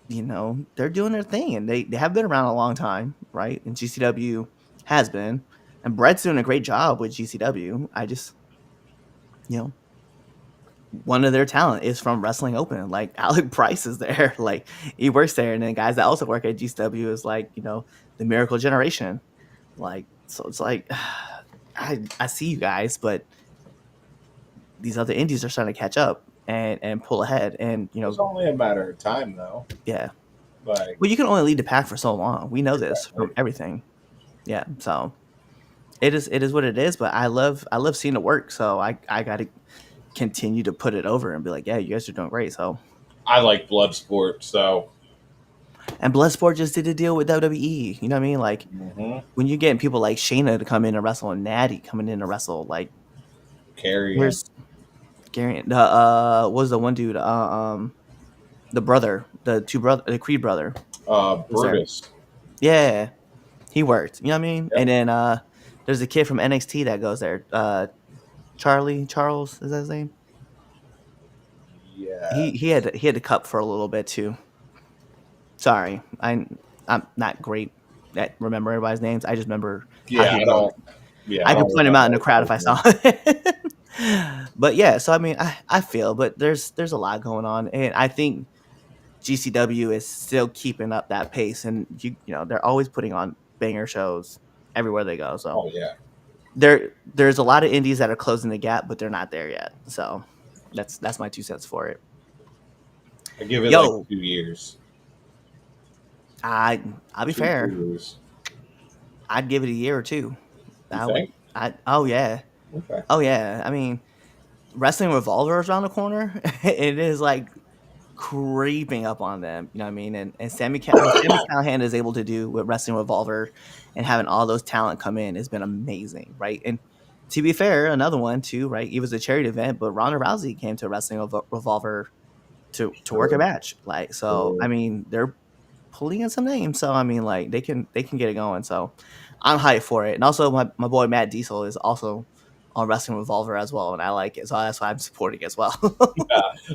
they're doing their thing, and they have been around a long time, right? And GCW has been, and Brett's doing a great job with GCW. I just, you know, one of their talent is from Wrestling Open. Like Alec Price is there, like he works there, and then guys that also work at GCW is like the Miracle Generation, like so it's like I see you guys, but these other indies are starting to catch up and pull ahead, and It's only a matter of time, though. yeah. Like, Well, you can only lead the pack for so long. We know this from exactly. everything. Yeah, so it is what it is. But I love seeing it work. So I got to continue to put it over and be like, yeah, you guys are doing great. So I like blood sport, so and Bloodsport just did a deal with WWE. You know what I mean? Like mhm. when you're getting people like Shayna to come in and wrestle and Natty coming in to wrestle, like Carrying where's Gary? The what was the one dude? The brother, the Creed brother was there. Brutus. Yeah, he worked. You know what I mean? And Yep. then there's a kid from NXT that goes there. Charles, is that his name? Yeah. He had the cup for a little bit too. Sorry, I'm not great at remembering everybody's names. I just remember how Yeah, he I looked. don't. Yeah, I I could don't point him out in remember the crowd if I everybody's saw name. him. But yeah, so I mean, I feel, but there's a lot going on, and I think GCW is still keeping up that pace, and they're always putting on banger shows everywhere they go. So Oh yeah, there's a lot of indies that are closing the gap, but they're not there yet. So that's my 2 cents for it. I give it like Yo, 2 years. I'll be Two fair. years. I'd give it a year or two. You I would. think? Oh yeah. Okay. Oh yeah. I mean, Wrestling Revolver is around the corner. It is like creeping up on them. You know what I mean? And what Sammy Callahan is able to do with Wrestling Revolver and having all those talent come in has been amazing, right? And to be fair, another one too, right? It was a charity event, but Ronda Rousey came to Revolver to work a Sure. match. Like so, I Sure. mean, pulling in some names. So I mean, like they can get it going. So I'm hyped for it. And also, my boy Matt Diesel is also on Wrestling Revolver as well, and I like it. So that's why I'm supporting as well.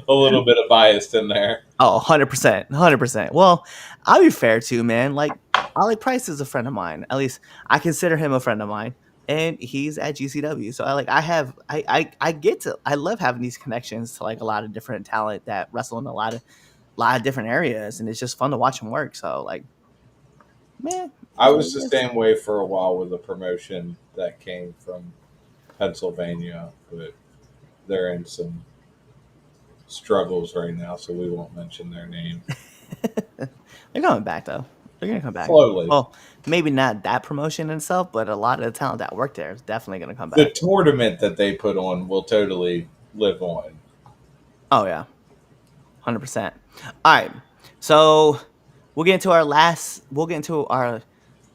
A little bit of bias in there. Oh, 100%, 100%. Well, I'll be fair too, man. Like, Ollie Price is a friend of mine. At least I consider him a friend of mine, and he's at GCW. So I get to I love having these connections to like a lot of different talent that wrestle in a lot of different areas, and it's just fun to watch them work. So like, man, I it's what was it the is. same way for a while with a promotion that came from Pennsylvania, but they're in some struggles right now, so we won't mention their name. They're coming back though. They're gonna come back. Slowly. Well, maybe not that promotion itself, but a lot of the talent that worked there is definitely gonna come The back. tournament that they put on will totally live on. Oh yeah, 100%. All right. So we'll get into our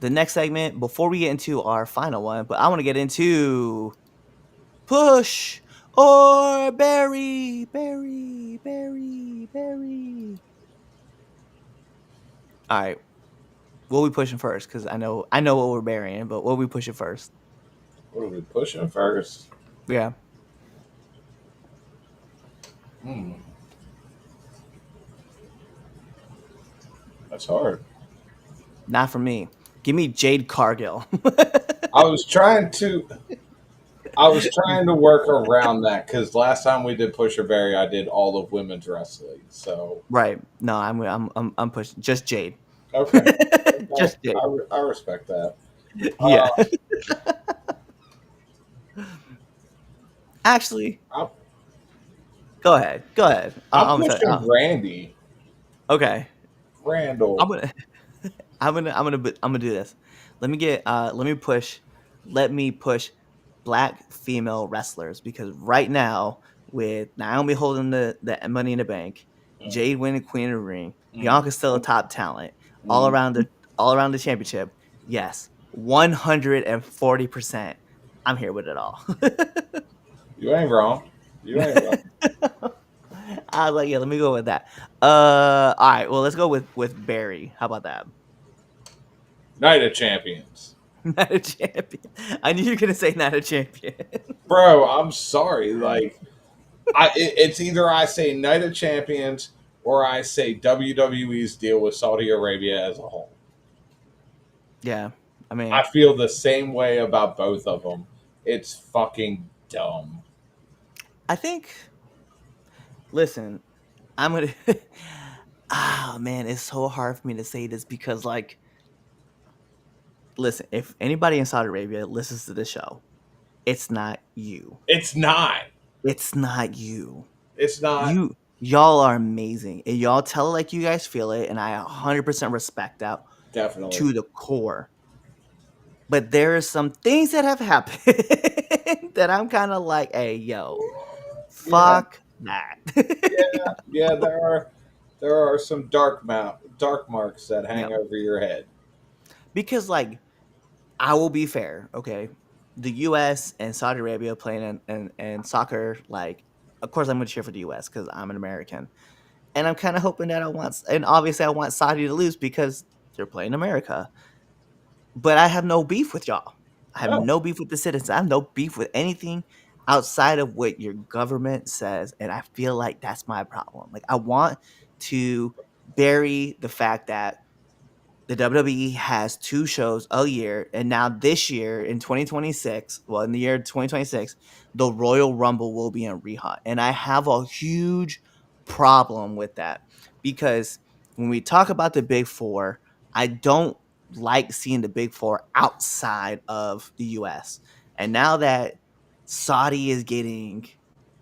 the next segment before we get into our final one, but I want to get into push or bury, bury, bury, bury. All right. What are we pushing first? Because I know what we're burying, but what are we pushing first? What are we pushing first? Yeah. Hmm, that's hard. Not for me. Give me Jade Cargill. I was trying to I was trying to work around that because last time we did Pusher Berry, I did all of women's wrestling. So Right. No, I'm pushing just Jade. okay, okay, Just Jade. I respect that. Yeah. Uh, Actually, I'm, go ahead. Go ahead. I'm I'm sorry. pushing Randy Okay. I'm Randall. gonna I'm gonna do this. Let me push black female wrestlers because right now with Naomi holding the Money in the Bank, Mm, Jade winning Queen of the Ring, mm, Bianca's still a top talent all mm. around the all around the championship. Yes, 140%. I'm here with it all. You ain't wrong. You ain't wrong. I was like, yeah, let me go with that. All right, well, let's go with Barry. How about that? Night of Champions, Not a champion. I knew you were gonna say not a champion. bro. I'm sorry. Like it's either I say Night of Champions or I say WWE's deal with Saudi Arabia as a whole. Yeah, I mean, I feel the same way about both of them. It's fucking dumb. I think. Listen, I'm gonna. Ah, man, it's so hard for me to say this because, like, listen, if anybody in Saudi Arabia listens to the show, it's not you. It's not. It's not you. It's not. Y'all are amazing, and y'all tell it like you guys feel it, and I 100% respect that Definitely. to the core. But there are some things that have happened that I'm kind of like, hey, yo, Yeah, fuck that. yeah, yeah. There are some dark marks that Yeah, hang over your head. because like I will be fair, okay. The U.S. and Saudi Arabia playing in soccer, like, of course I'm going to cheer for the U.S. because I'm an American, and I'm kind of hoping that and obviously I want Saudi to lose because they're playing America. But I have no beef with y'all. I have No, no beef with the citizens. I have no beef with anything outside of what your government says. And I feel like that's my problem. Like, I want to bury the fact that the WWE has two shows a year. And now this year in 2026, well, in the year 2026, the Royal Rumble will be in Riyadh. And I have a huge problem with that because when we talk about the big four, I don't like seeing the big four outside of the US. And now that Saudi is getting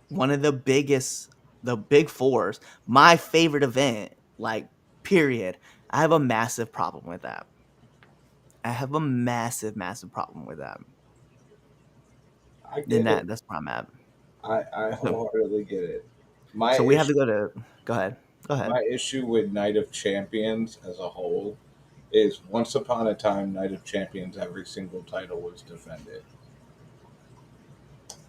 one of the big fours, my favorite event, like, period. I have a massive problem with that. I have a massive, massive problem with that. I Then get it. that's where I'm at. I So, wholeheartedly get it. My so we have issue, to go to. Go ahead. Go ahead. my issue with Night of Champions as a whole is once upon a time, Night of Champions, every single title was defended.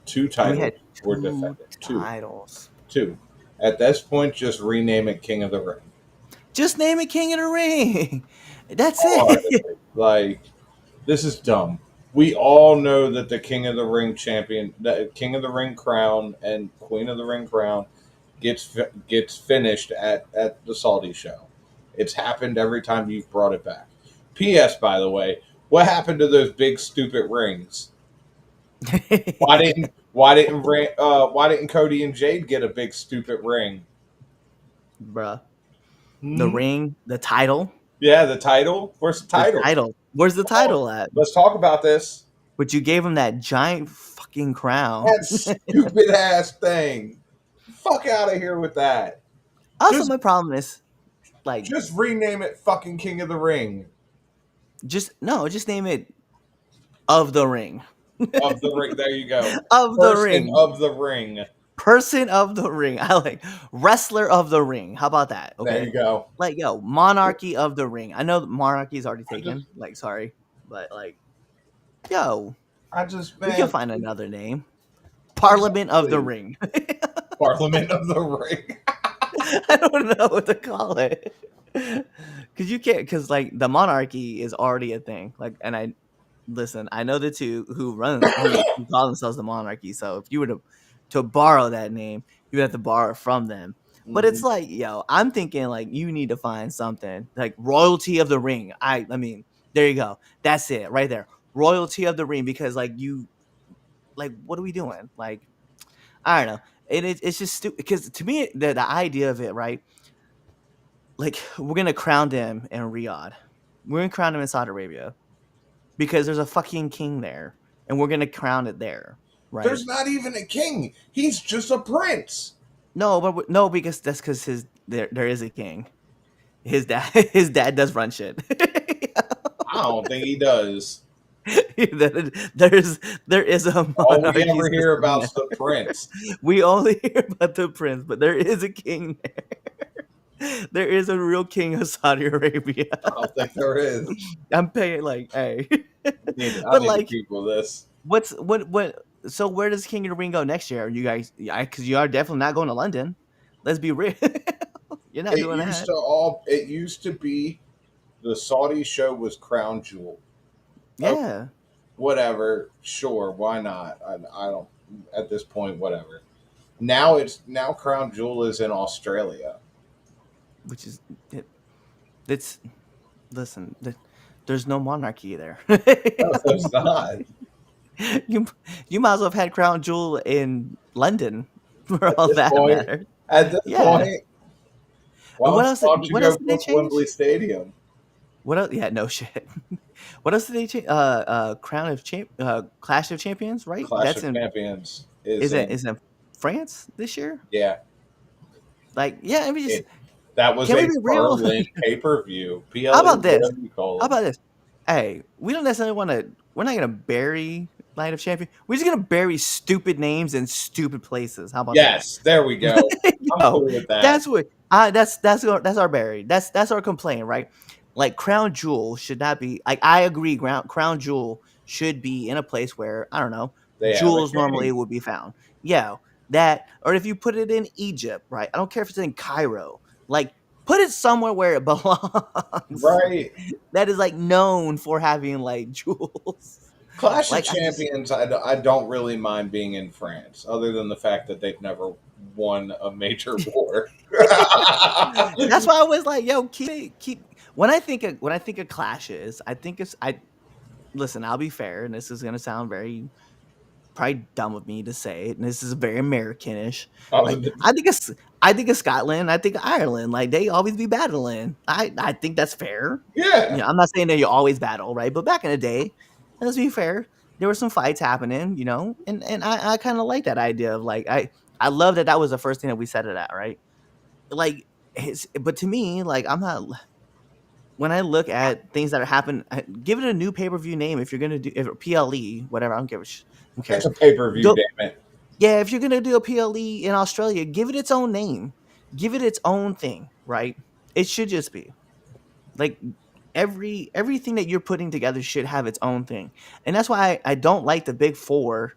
Two And we had titles were two defended. Two. titles. Two. At this point, just rename it King of the Ring. Just name it King of the Ring. That's it. Wholeheartedly. Like, this is dumb. We all know that the King of the Ring champion, the King of the Ring crown and Queen of the Ring crown gets finished at the Saudi show. It's happened every time you've brought it back. P.S. By the way, what happened to those big stupid rings? Why didn't Cody and Jade get a big stupid ring? Bruh. The Hmm? ring, the title, Yeah, the title. Where's the the title? title. Where's the Come on, title at? let's talk about this. But you gave him that giant fucking crown. That stupid ass thing. Fuck out of here with that. Also, Just my problem is like just rename it fucking King of the Ring. just no, just name it of the ring. Of the ring. There you go. Of the Person ring. of the ring. Person of the ring. I like wrestler of the ring. How about that? There you Okay. go. Like yo, monarchy of the ring. I know the monarchy is already I just taken. Like, sorry. But like, yo, I just we can man, find another name. Parliament of the exactly. ring. Parliament of the Ring. I don't know what to call it. Cause you can't cause like the monarchy is already a thing. Like and I listen, I know the two who call themselves the monarchy. So if you were to borrow that name, you would have to borrow it from them. But it's Mhm. like, yo, I'm thinking like you need to find something like royalty of the ring. I mean, there you go. That's it right there. Royalty of the ring because like you like what are we doing? Like I don't know. It's just stupid because to me the idea of it, right? Like we're gonna crown them in Riyadh. We're gonna crown them in Saudi Arabia because there's a fucking king there, and we're gonna crown it there, right? There's not even a king. He's just a prince. No, but no, because that's because his there is a king. His dad his dad does run shit. I don't think he does. There is a All we monarchy ever hear system about there. is the prince. We only hear about the prince, but there is a king there. There is a real king of Saudi Arabia. I don't think there is. I'm paying like, hey, I but need to like, Google this. what? So where does King of the Ring go next year? You guys, yeah, because you are definitely not going to London. Let's be real. You're not doing that. It used to be the Saudi show was Crown Jewel. Okay, Yeah, whatever. Sure, why not? I don't at this point, whatever. Now Crown Jewel is in Australia. which is it's listen. There's no monarchy there. No, there's not. you you might as well have had Crown Jewel in London for At all this that point, matter. at this Yeah. point, And what else? why don't you What go else did they book change? Wembley Stadium? What else? Yeah, no shit. What else did they change? Clash of Champions, right? Clash That's of in Champions is in. is in France this year. Yeah, Like, yeah, I mean, just it, that was can we a be real? Berlin pay per view. How PLE, about this? whatever you call How it. about this? Hey, we don't necessarily want to. We're not gonna bury Night of Champions. We're just gonna bury stupid names in stupid places. How about that? Yes, there we go. I'm Yo, cool with that. that's what that's our bury. That's our complaint, right? Like Crown Jewel should not be like I agree. Crown Jewel should be in a place where I don't know They have a jewels normally king, would be found. Yeah, that or if you put it in Egypt, right? I don't care if it's in Cairo. Like put it somewhere where it belongs. right? That is like known for having like jewels. Clash of Like I just Champions, I don't really mind being in France, other than the fact that they've never won a major war. that's why I was like, yo, keep when I think of clashes, I think it's I listen, I'll be fair, and this is gonna sound very probably dumb of me to say it, and this is very Americanish. Like I think of Scotland, I think of Ireland, like they always be battling. I think that's fair. You Yeah, know, I'm not saying that you always battle, right? But back in the day, let's be fair, there were some fights happening, you know, and I kind of like that idea of like I love that that was the first thing that we set it at, right? Like but to me, like I'm not when I look at things that are happening, give it a new pay per view name if you're gonna do if PLE whatever. I don't give a who it's cares. a pay per view, Go damn it. yeah, if you're gonna do a PLE in Australia, give it its own name, give it its own thing, right? It should just be like everything that you're putting together should have its own thing, and that's why I don't like the big four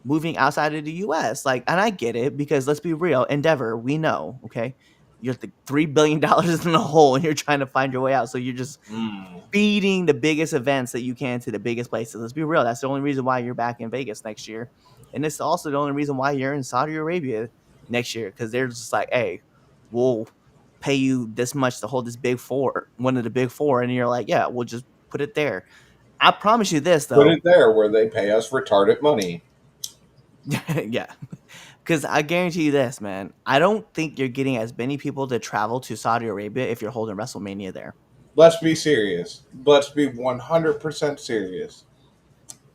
moving outside of the U.S. Like, and I get it because let's be real, Endeavor, we know, okay, you're the $3 billion in the hole, and you're trying to find your way out. So you're just Mm. feeding the biggest events that you can to the biggest places. Let's be real. That's the only reason why you're back in Vegas next year. And it's also the only reason why you're in Saudi Arabia next year. Because they're just like, hey, we'll pay you this much to hold this big four, one of the big four. And you're like, yeah, we'll just put it there. I promise you this Put it though. there where they pay us retarded money. Yeah. Because I guarantee you this, man. I don't think you're getting as many people to travel to Saudi Arabia if you're holding WrestleMania there. Let's be serious. Let's be 100% serious.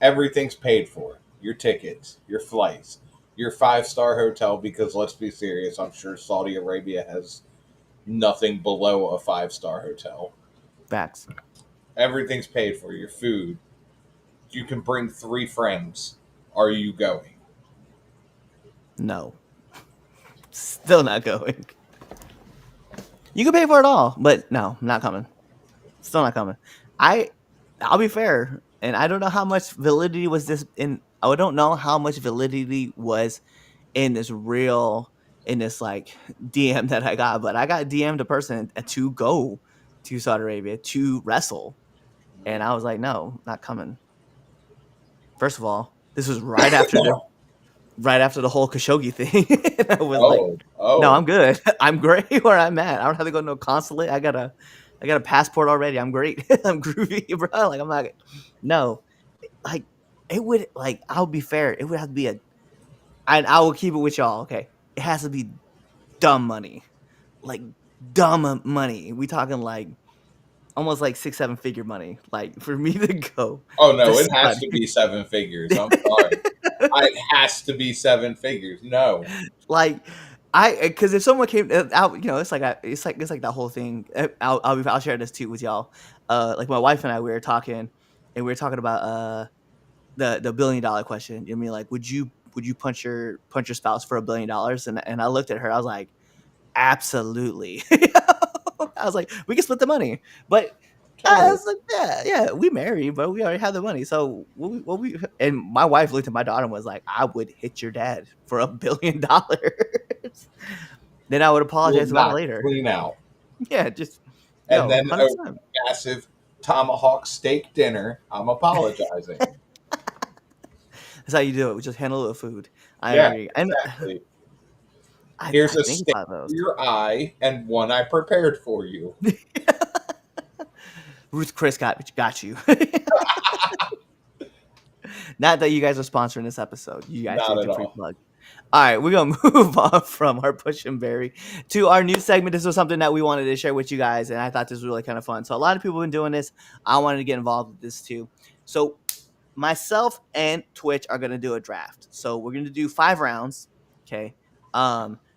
Everything's paid for. Your tickets, your flights, your five-star hotel, because let's be serious, I'm sure Saudi Arabia has nothing below a five-star hotel. Facts. Everything's paid for. Your food. You can bring 3 friends. Are you going? No. Still not going. You can pay for it all, but no, not coming. Still not coming. I'll be fair, and I don't know how much validity was this in. I don't know how much validity was in this real in this like DM that I got, but I got DM'd a person to go to Saudi Arabia to wrestle, and I was like, no, not coming. First of all, this was right after the whole Khashoggi thing. And I was like, Oh, no, oh, I'm good. I'm great where I'm at. I don't have to go to no consulate. I got a passport already. I'm great. I'm groovy, bro. Like I'm not no. Like it would like I'll be fair. It would have to be a and I will keep it with y'all, okay. It has to be dumb money. Like dumb money. We talking like almost like 6, 7 figure money. Like for me to go oh to no! It has Saudi. to be 7 figures. I'm sorry. It has to be 7 figures. No. Like I because if someone came out, it's like it's like that whole thing. I'll share this too with y'all. Like my wife and I, we were talking, and we were talking about the $1 billion question. I mean, like, would you punch your spouse for $1 billion? And I looked at her, I was like, absolutely. I was like, we can split the money, but I Totally. was like, yeah, we married, but we already have the money. So what we and my wife looked at my daughter and was like, I would hit your dad for $1 billion. Then I would We'll apologize about it knock later. clean out. Yeah, just And then a 100%. massive tomahawk steak dinner. I'm apologizing. That's how you do it. We just handle it with food. I Yeah, agree, and exactly. I Here's a think steak about those. for your eye and one I prepared for you. Ruth Chris got you. Not that you guys are sponsoring this episode. You guys Not get at the free all. plug. All right, we're gonna move on from our push and berry to our new segment. This was something that we wanted to share with you guys, and I thought this was really kind of fun. So a lot of people have been doing this. I wanted to get involved with this too. So myself and Twitch are gonna do a draft. So we're gonna do 5 rounds. Okay.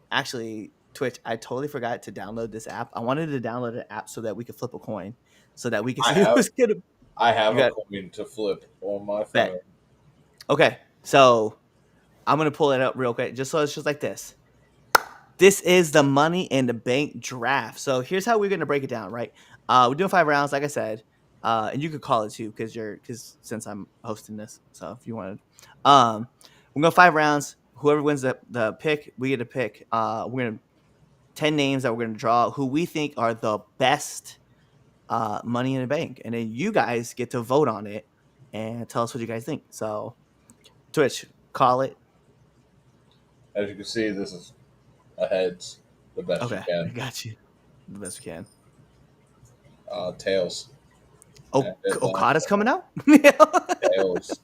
Actually, Twitch, I totally forgot to download this app. I wanted to download an app so that we could flip a coin, so that we could I see have who's gonna. I have You a got coin to flip on my bet. phone. Okay, so I'm gonna pull it up real quick, just so it's just like this. This is the Money in the Bank draft. So here's how we're gonna break it down, right? We're doing 5 rounds, like I said, and you could call it two because since I'm hosting this. So if you wanted, we're going 5 rounds. Whoever wins the pick, we get to pick. We're gonna 10 names that we're gonna draw who we think are the best Money in the Bank, and then you guys get to vote on it and tell us what you guys think. So Twitch, call it. As you can see, this is a heads, the best you Okay, I can. got you. The best we can. Tails. Oh, And it lands Okada's coming out. tails.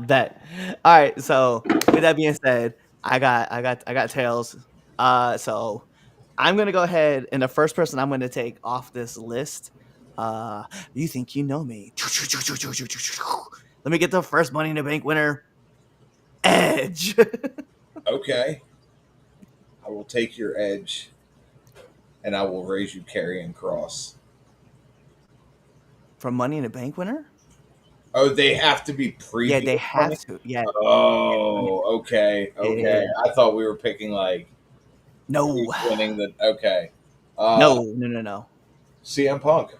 Bet. All right. So with that being said, I got tails. So I'm gonna go ahead and the first person I'm gonna take off this list. Uh, you think you know me? Let me get the first Money in the Bank winner, Edge. Okay. I will take your edge and I will raise you carrying cross. From Money in the Bank winner? Oh, they have to be Yeah, previous they have money? to. Yeah, yeah, Oh, okay. yeah. Okay. I thought we were picking like No, who's winning the. Okay. no. CM Punk.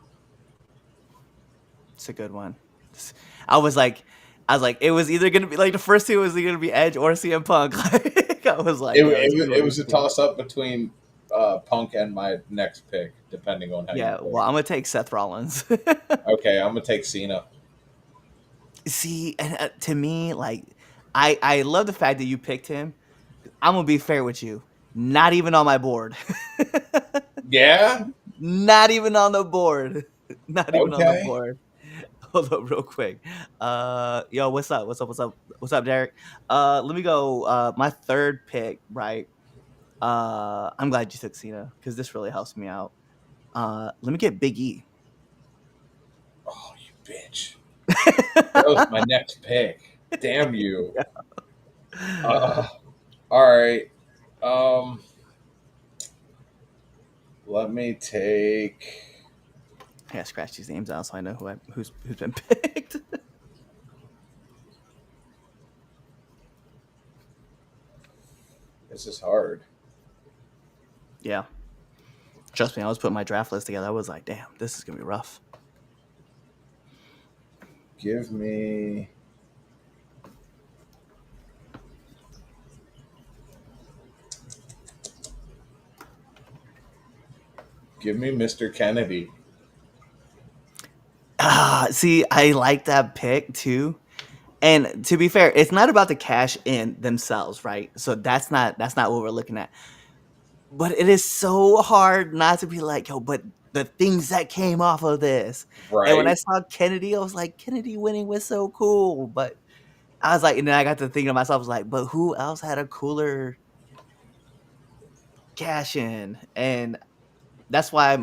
It's a good one. I was like, it was either gonna be like the first two was either gonna be Edge or CM Punk. Like, I was like, It, yo, it's it, gonna wa- be one it of was these a two. toss up between Punk and my next pick, depending on how you Yeah, pick. well, I'm gonna take Seth Rollins. Okay, I'm gonna take Cena. See, and to me, like, I love the fact that you picked him. I'm gonna be fair with you. Not even on my board. Yeah. Not even on the board. Not even on the Okay. board. Hold up real quick. Yo, what's up? What's up? What's up? What's up, Derek? Let me go. My third pick, right? I'm glad you took Cena because this really helps me out. Let me get Big E. Oh, you bitch! That was my next pick. Damn you. Uh, all right. Um, let me take. I gotta scratch these names out so I know who's been picked. This is hard. Yeah, trust me. I was putting my draft list together. I was like, damn, this is gonna be rough. Give me. Give me Mr. Kennedy. See, I like that pick too. And to be fair, it's not about the cash in themselves, right? So that's not what we're looking at. But it is so hard not to be like, yo, but the things that came off of this. And when I Right. saw Kennedy, I was like, Kennedy winning was so cool. But I was like, and then I got to thinking to myself, I was like, but who else had a cooler cash in? And that's why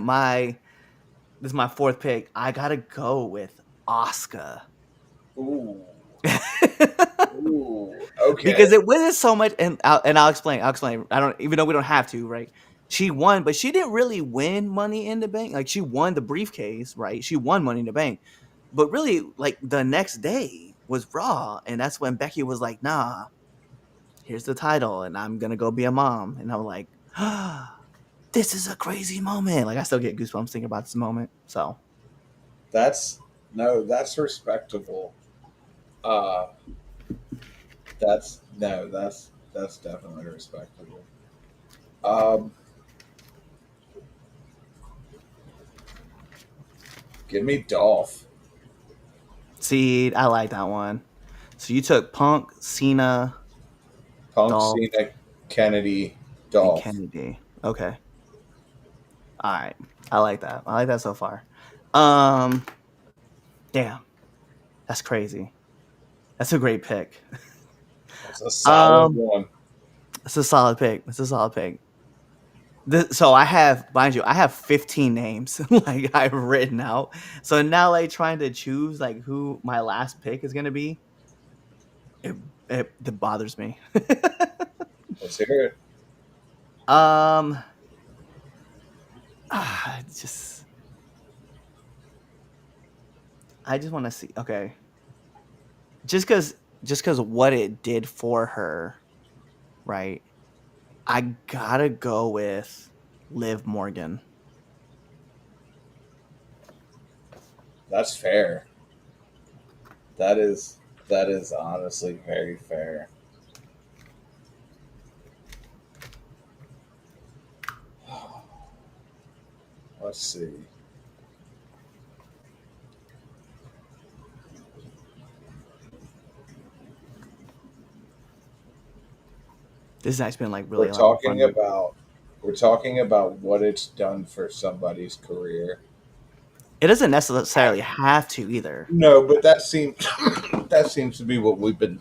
this is my fourth pick. I gotta go with Oscar. Ooh. Ooh. Okay. Because it was so much, and I'll explain. I'll explain. I don't even though we don't have to, right? She won, but she didn't really win Money in the Bank. Like she won the briefcase, right? She won Money in the Bank, but really, like the next day was Raw, and that's when Becky was like, "Nah, here's the title, and I'm gonna go be a mom." And I'm like, "Ah, this is a crazy moment." Like I still get goosebumps thinking about this moment. So That's no. That's respectable. Uh, that's no. That's definitely respectable. Um, give me Dolph. see, I like that one. So you took Punk, Cena, Punk, Dolph, Cena, Kennedy, and Dolph. Kennedy. Okay. All right. I like that. I like that so far. Um, damn, that's crazy. That's a great pick. That's a solid Um, one. it's a solid pick. It's a solid pick. So I have, mind you, I have 15 names like I've written out. So now, like trying to choose like who my last pick is gonna be, it it bothers me. Let's hear it. um, it's just I just want to see. Okay, just because of what it did for her, right? I gotta go with Liv Morgan. That's fair. That is honestly very fair. Let's see. This has been like We're really a lot of talking fun. about we're talking about what it's done for somebody's career. It doesn't necessarily have to either. No, but that seems that seems to be what we've been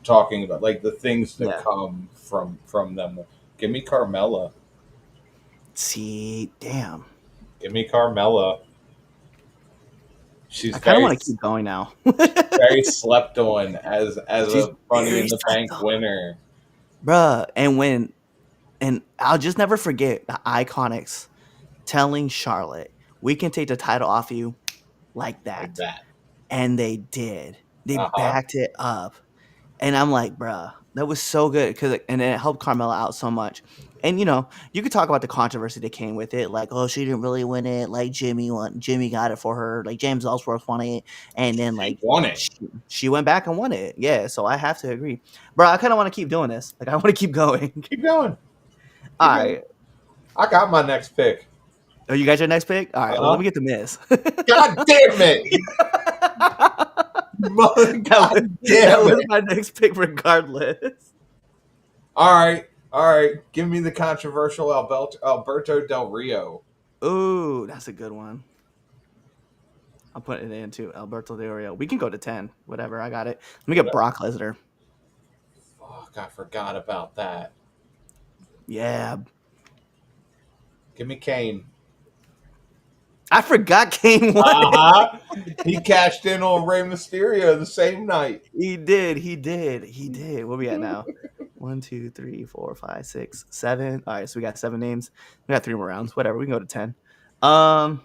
talking about, like the things that Yeah. come from them. Give me Carmella. See, damn. Give me Carmella. She's I kind of very want to keep going now. very slept on as She's a Money very in the Bank psycho, winner. bruh. And I'll just never forget the Iconics telling Charlotte, "We can take the title off you like Like that," that. and they did. They Uh huh. backed it up. And I'm like, bruh, that was so good because and it helped Carmella out so much. And you could talk about the controversy that came with it, like, oh, she didn't really win it, like Jimmy got it for her, like James Ellsworth won it, and then She like won it. she went back and won it. Yeah, so I have to agree. Bro, I kinda want to keep doing this. Like I want to keep going. Keep going. All Keep going. right. I got my next pick. Oh, you got your next pick? All right. Well, let Uh-huh. me get the Miz. God damn it! that was God that damn was it! my next pick, regardless. All right, all right. Give me the controversial Alberto Del Rio. Ooh, that's a good one. I'm putting it in too. Alberto Del Rio. We can go to 10. Whatever. I got it. Let me get Whatever. Brock Lesnar. Fuck, I forgot about that. Yeah. Give me Kane. I forgot Kane won Uh it. huh. He cashed in on Rey Mysterio the same night. He did. He did. He did. Where we at now? 1, 2, 3, 4, 5, 6, 7. All right, so we got 7 names. We got 3 more rounds. Whatever. We can go to 10. Um.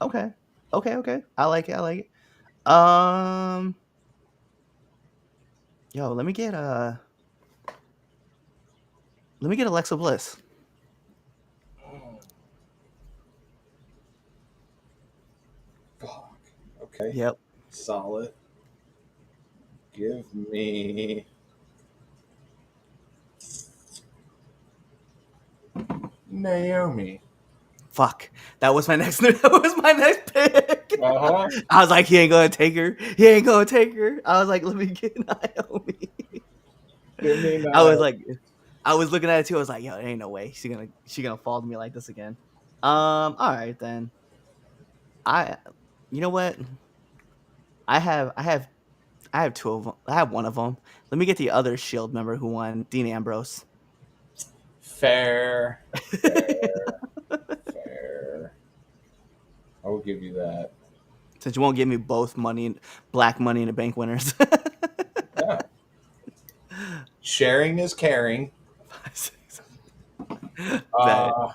Okay. Okay. Okay. I like it. I like it. Yo, let me get Alexa Bliss. Fuck. Okay. Yep. Solid. Give me Naomi. Fuck. That was my next. That was my next pick. Uh huh. I was like, he ain't gonna take her. He ain't gonna take her. I was like, let me get Naomi. Give me I was Naomi. like, I was looking at it too. I was like, yo, there ain't no way she gonna fall to me like this again. All right then. I, you know what? I have two of them. I have one of them. Let me get the other Shield member who won, Dean Ambrose. Fair. Fair. Fair. I will give you that. Since you won't give me both black money in the bank winners. Yeah. Sharing is caring. 5, 6. Bet. Uh,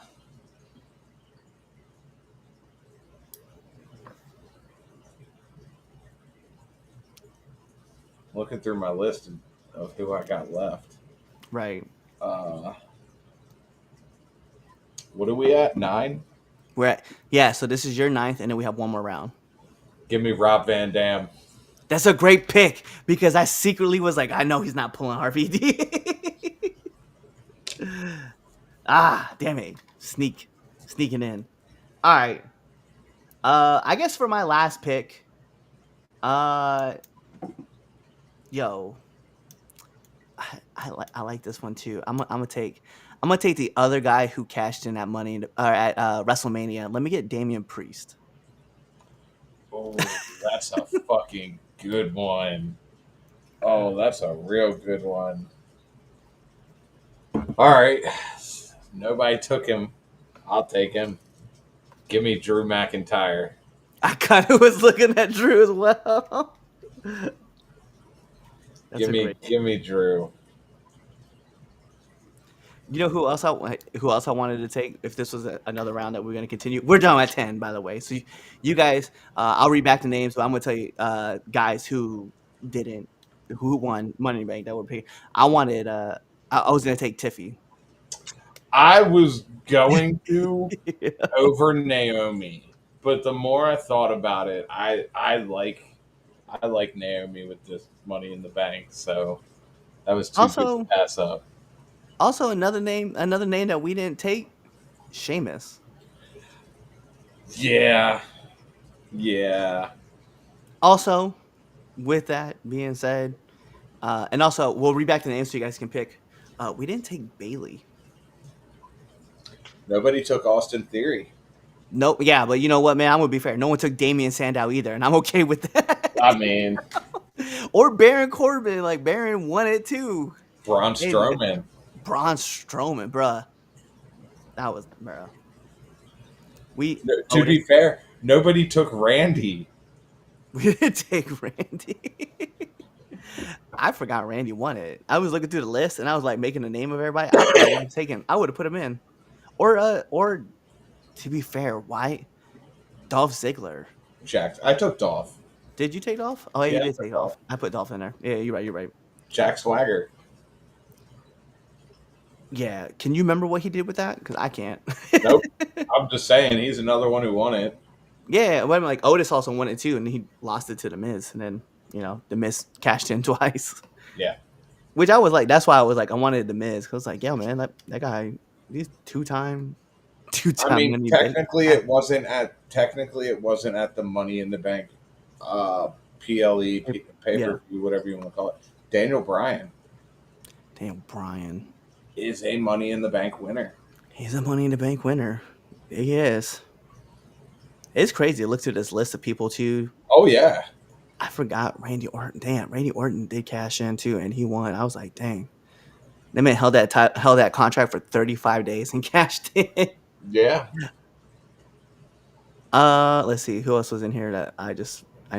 looking through my list of who I got left. Right. Uh, what are we at? 9? Yeah. So this is your ninth, and then we have one more round. Give me Rob Van Dam. That's a great pick because I secretly was like, I know he's not pulling RVD. Damn it. Sneaking in. All right. I guess for my last pick, uh yo, I like this one too. I'm gonna take the other guy who cashed in that money at WrestleMania. Let me get Damian Priest. Oh, that's a fucking good one. Oh, that's a real good one. All right. Nobody took him. I'll take him. Give me Drew McIntyre. I kind of was looking at Drew as well. That's Give a me great. give me Drew. You know who else I wanted to take if this was another round that we're going to continue. We're done at 10, by the way. So you guys, I'll read back the names, but I'm going to tell you guys didn't, who won Money in the Bank that would pay. I wanted, I was going to take Tiffy. I was going to over Naomi, but the more I thought about it, I like Naomi with this Money in the Bank, so that was too good to Also, pass up. another name that we didn't take, Sheamus. Yeah, yeah. Also, with that being said, and also we'll read back the names so you guys can pick. We didn't take Bailey. Nobody took Austin Theory. Nope. Yeah, but you know what, man? I'm gonna be fair. No one took Damian Sandow either, and I'm okay with that. I mean, Or Baron Corbin. Like Baron won it too. Braun Hey, man. Strowman. Braun Strowman, bruh. That was bruh. We No, to be fair, nobody took Randy. we didn't take Randy. I forgot Randy won it. I was looking through the list and I was like making a name of everybody. I probably would have taken. I would have put him in. Or to be fair, why Dolph Ziggler? Jack. I took Dolph. Did you take Dolph? Oh, yeah, you Yeah, I did took take Dolph. Dolph. I put Dolph in there. Yeah, you're right. You're right. Jack Swagger. Yeah. Can you remember what he did with that? Because I can't. Nope. I'm just saying he's another one who won it. Yeah, well, like Otis also won it too, and he lost it to the Miz, and then the Miz cashed in twice. Yeah. Which I was like, that's why I was like, I wanted the Miz, because I was like, yo, man, that guy, he's 2-time I Two-time mean, Money in the Bank. technically it wasn't at the Money in the Bank, PLE pay Yeah. per view, whatever you want to call it. Daniel Bryan Damn, Brian. is a Money in the Bank winner. He's a Money in the Bank winner. He is. It's crazy to look through this list of people too. Oh yeah, I forgot Randy Orton. Damn, Randy Orton did cash in too, and he won. I was like, dang. That man held that contract for 35 days and cashed in. yeah. Let's see who else was in here that I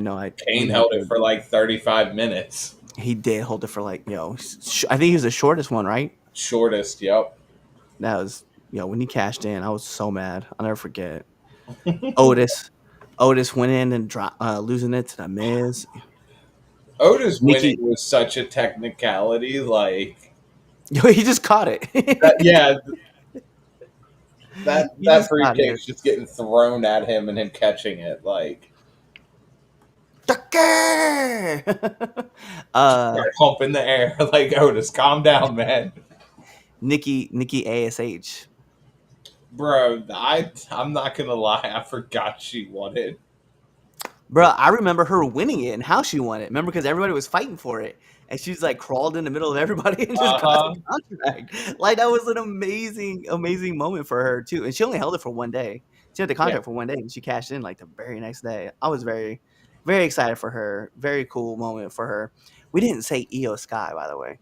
know we Kane didn't held do it it. for like 35 minutes. He did hold it for like I think he was the shortest one, right? Shortest. Yep. That was when he cashed in, I was so mad. I'll never forget. Otis, Otis went in and losing it to the Miz. Otis winning Nikki, was such a technicality. Like he just caught it. that, yeah, He that just caught it. briefcase just getting thrown at him and him catching it. Like Tucker! start humping the air. Like Otis, calm down, man. Nikki ASH. Bro, I'm not gonna lie, I forgot she won it. Bro, I remember her winning it and how she won it. Remember, because everybody was fighting for it, and she's like crawled in the middle of everybody and just got Uh-huh. the contract. Like that was an amazing moment for her too. And she only held it for one day. She had the Yeah. contract for one day, and she cashed in like the very next day. I was very excited for her. Very cool moment for her. We didn't say Io Sky, by the way,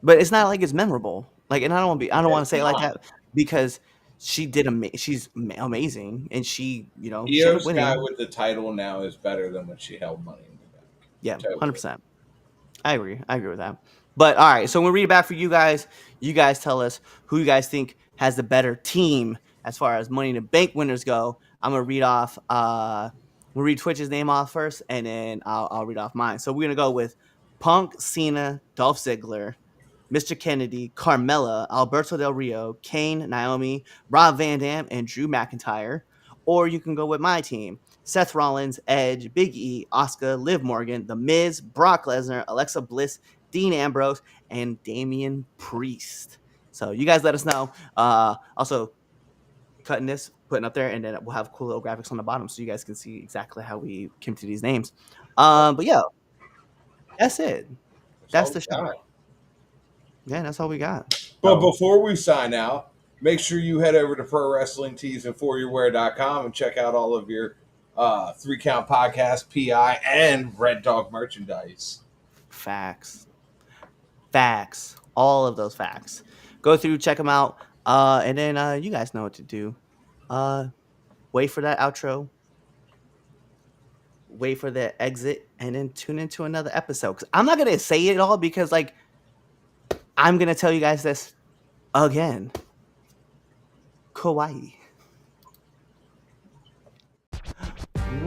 but it's not like it's memorable. Like, and I don't It's want to say it like not. that because she's amazing, and she she Io ended up Sky winning. with the title now is better than when she held Money in the Bank. Yeah, Totally. 100%. I agree with that. But all right, so we'll read it back for you guys. You guys tell us who you guys think has the better team as far as Money in the Bank winners go. I'm gonna read off. We'll read Twitch's name off first, and then I'll read off mine. So we're gonna go with Punk, Cena, Dolph Ziggler, Mr. Kennedy, Carmella, Alberto Del Rio, Kane, Naomi, Rob Van Dam, and Drew McIntyre. Or you can go with my team: Seth Rollins, Edge, Big E, Asuka, Liv Morgan, The Miz, Brock Lesnar, Alexa Bliss, Dean Ambrose, and Damian Priest. So you guys let us know. Also, cutting this, putting up there, and then we'll have cool little graphics on the bottom so you guys can see exactly how we came to these names. But yeah, that's it. That's all the we show. got. Yeah, that's all we got. But So, before we sign out, make sure you head over to Pro Wrestling Tees and ForYourWear.com and check out all of your 3 Count Podcast, PI, and Red Dog merchandise. facts. All of those facts. Go through, check them out, and then you guys know what to do. Wait for that outro. Wait for the exit, and then tune into another episode. 'Cause I'm not gonna say it all because, like, I'm gonna tell you guys this again. Kawaii.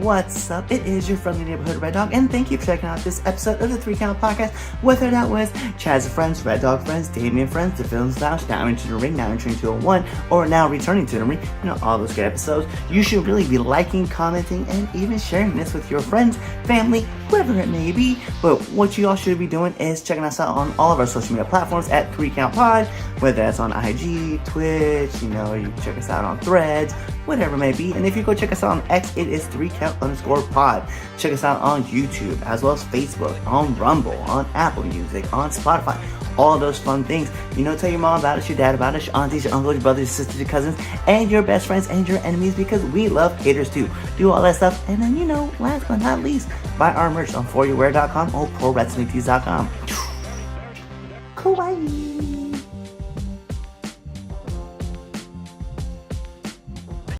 What's up? It is your friendly neighborhood Red Dog, and thank you for checking out this episode of the 3 Count Podcast. Whether that was Chaz Friends, Red Dog Friends, Damien Friends, The Films Lounge, Now Entering the Ring, Now Entering 201, or Now Returning to the Ring, all those good episodes. You should really be liking, commenting, and even sharing this with your friends, family, whoever it may be. But what you all should be doing is checking us out on all of our social media platforms at 3Count Pod, whether that's on IG, Twitch, you can check us out on Threads, whatever it may be. And if you go check us out on X, it is 3Count_pod. Check us out on YouTube, as well as Facebook, on Rumble, on Apple Music, on Spotify, all those fun things. Tell your mom about us, your dad about us, your aunties, your uncles, your brothers, your sisters, your cousins, and your best friends and your enemies, because we love haters too. Do all that stuff, and then, last but not least, buy our merch on foryourwear.com or prowrestlingtees.com. Kawaii.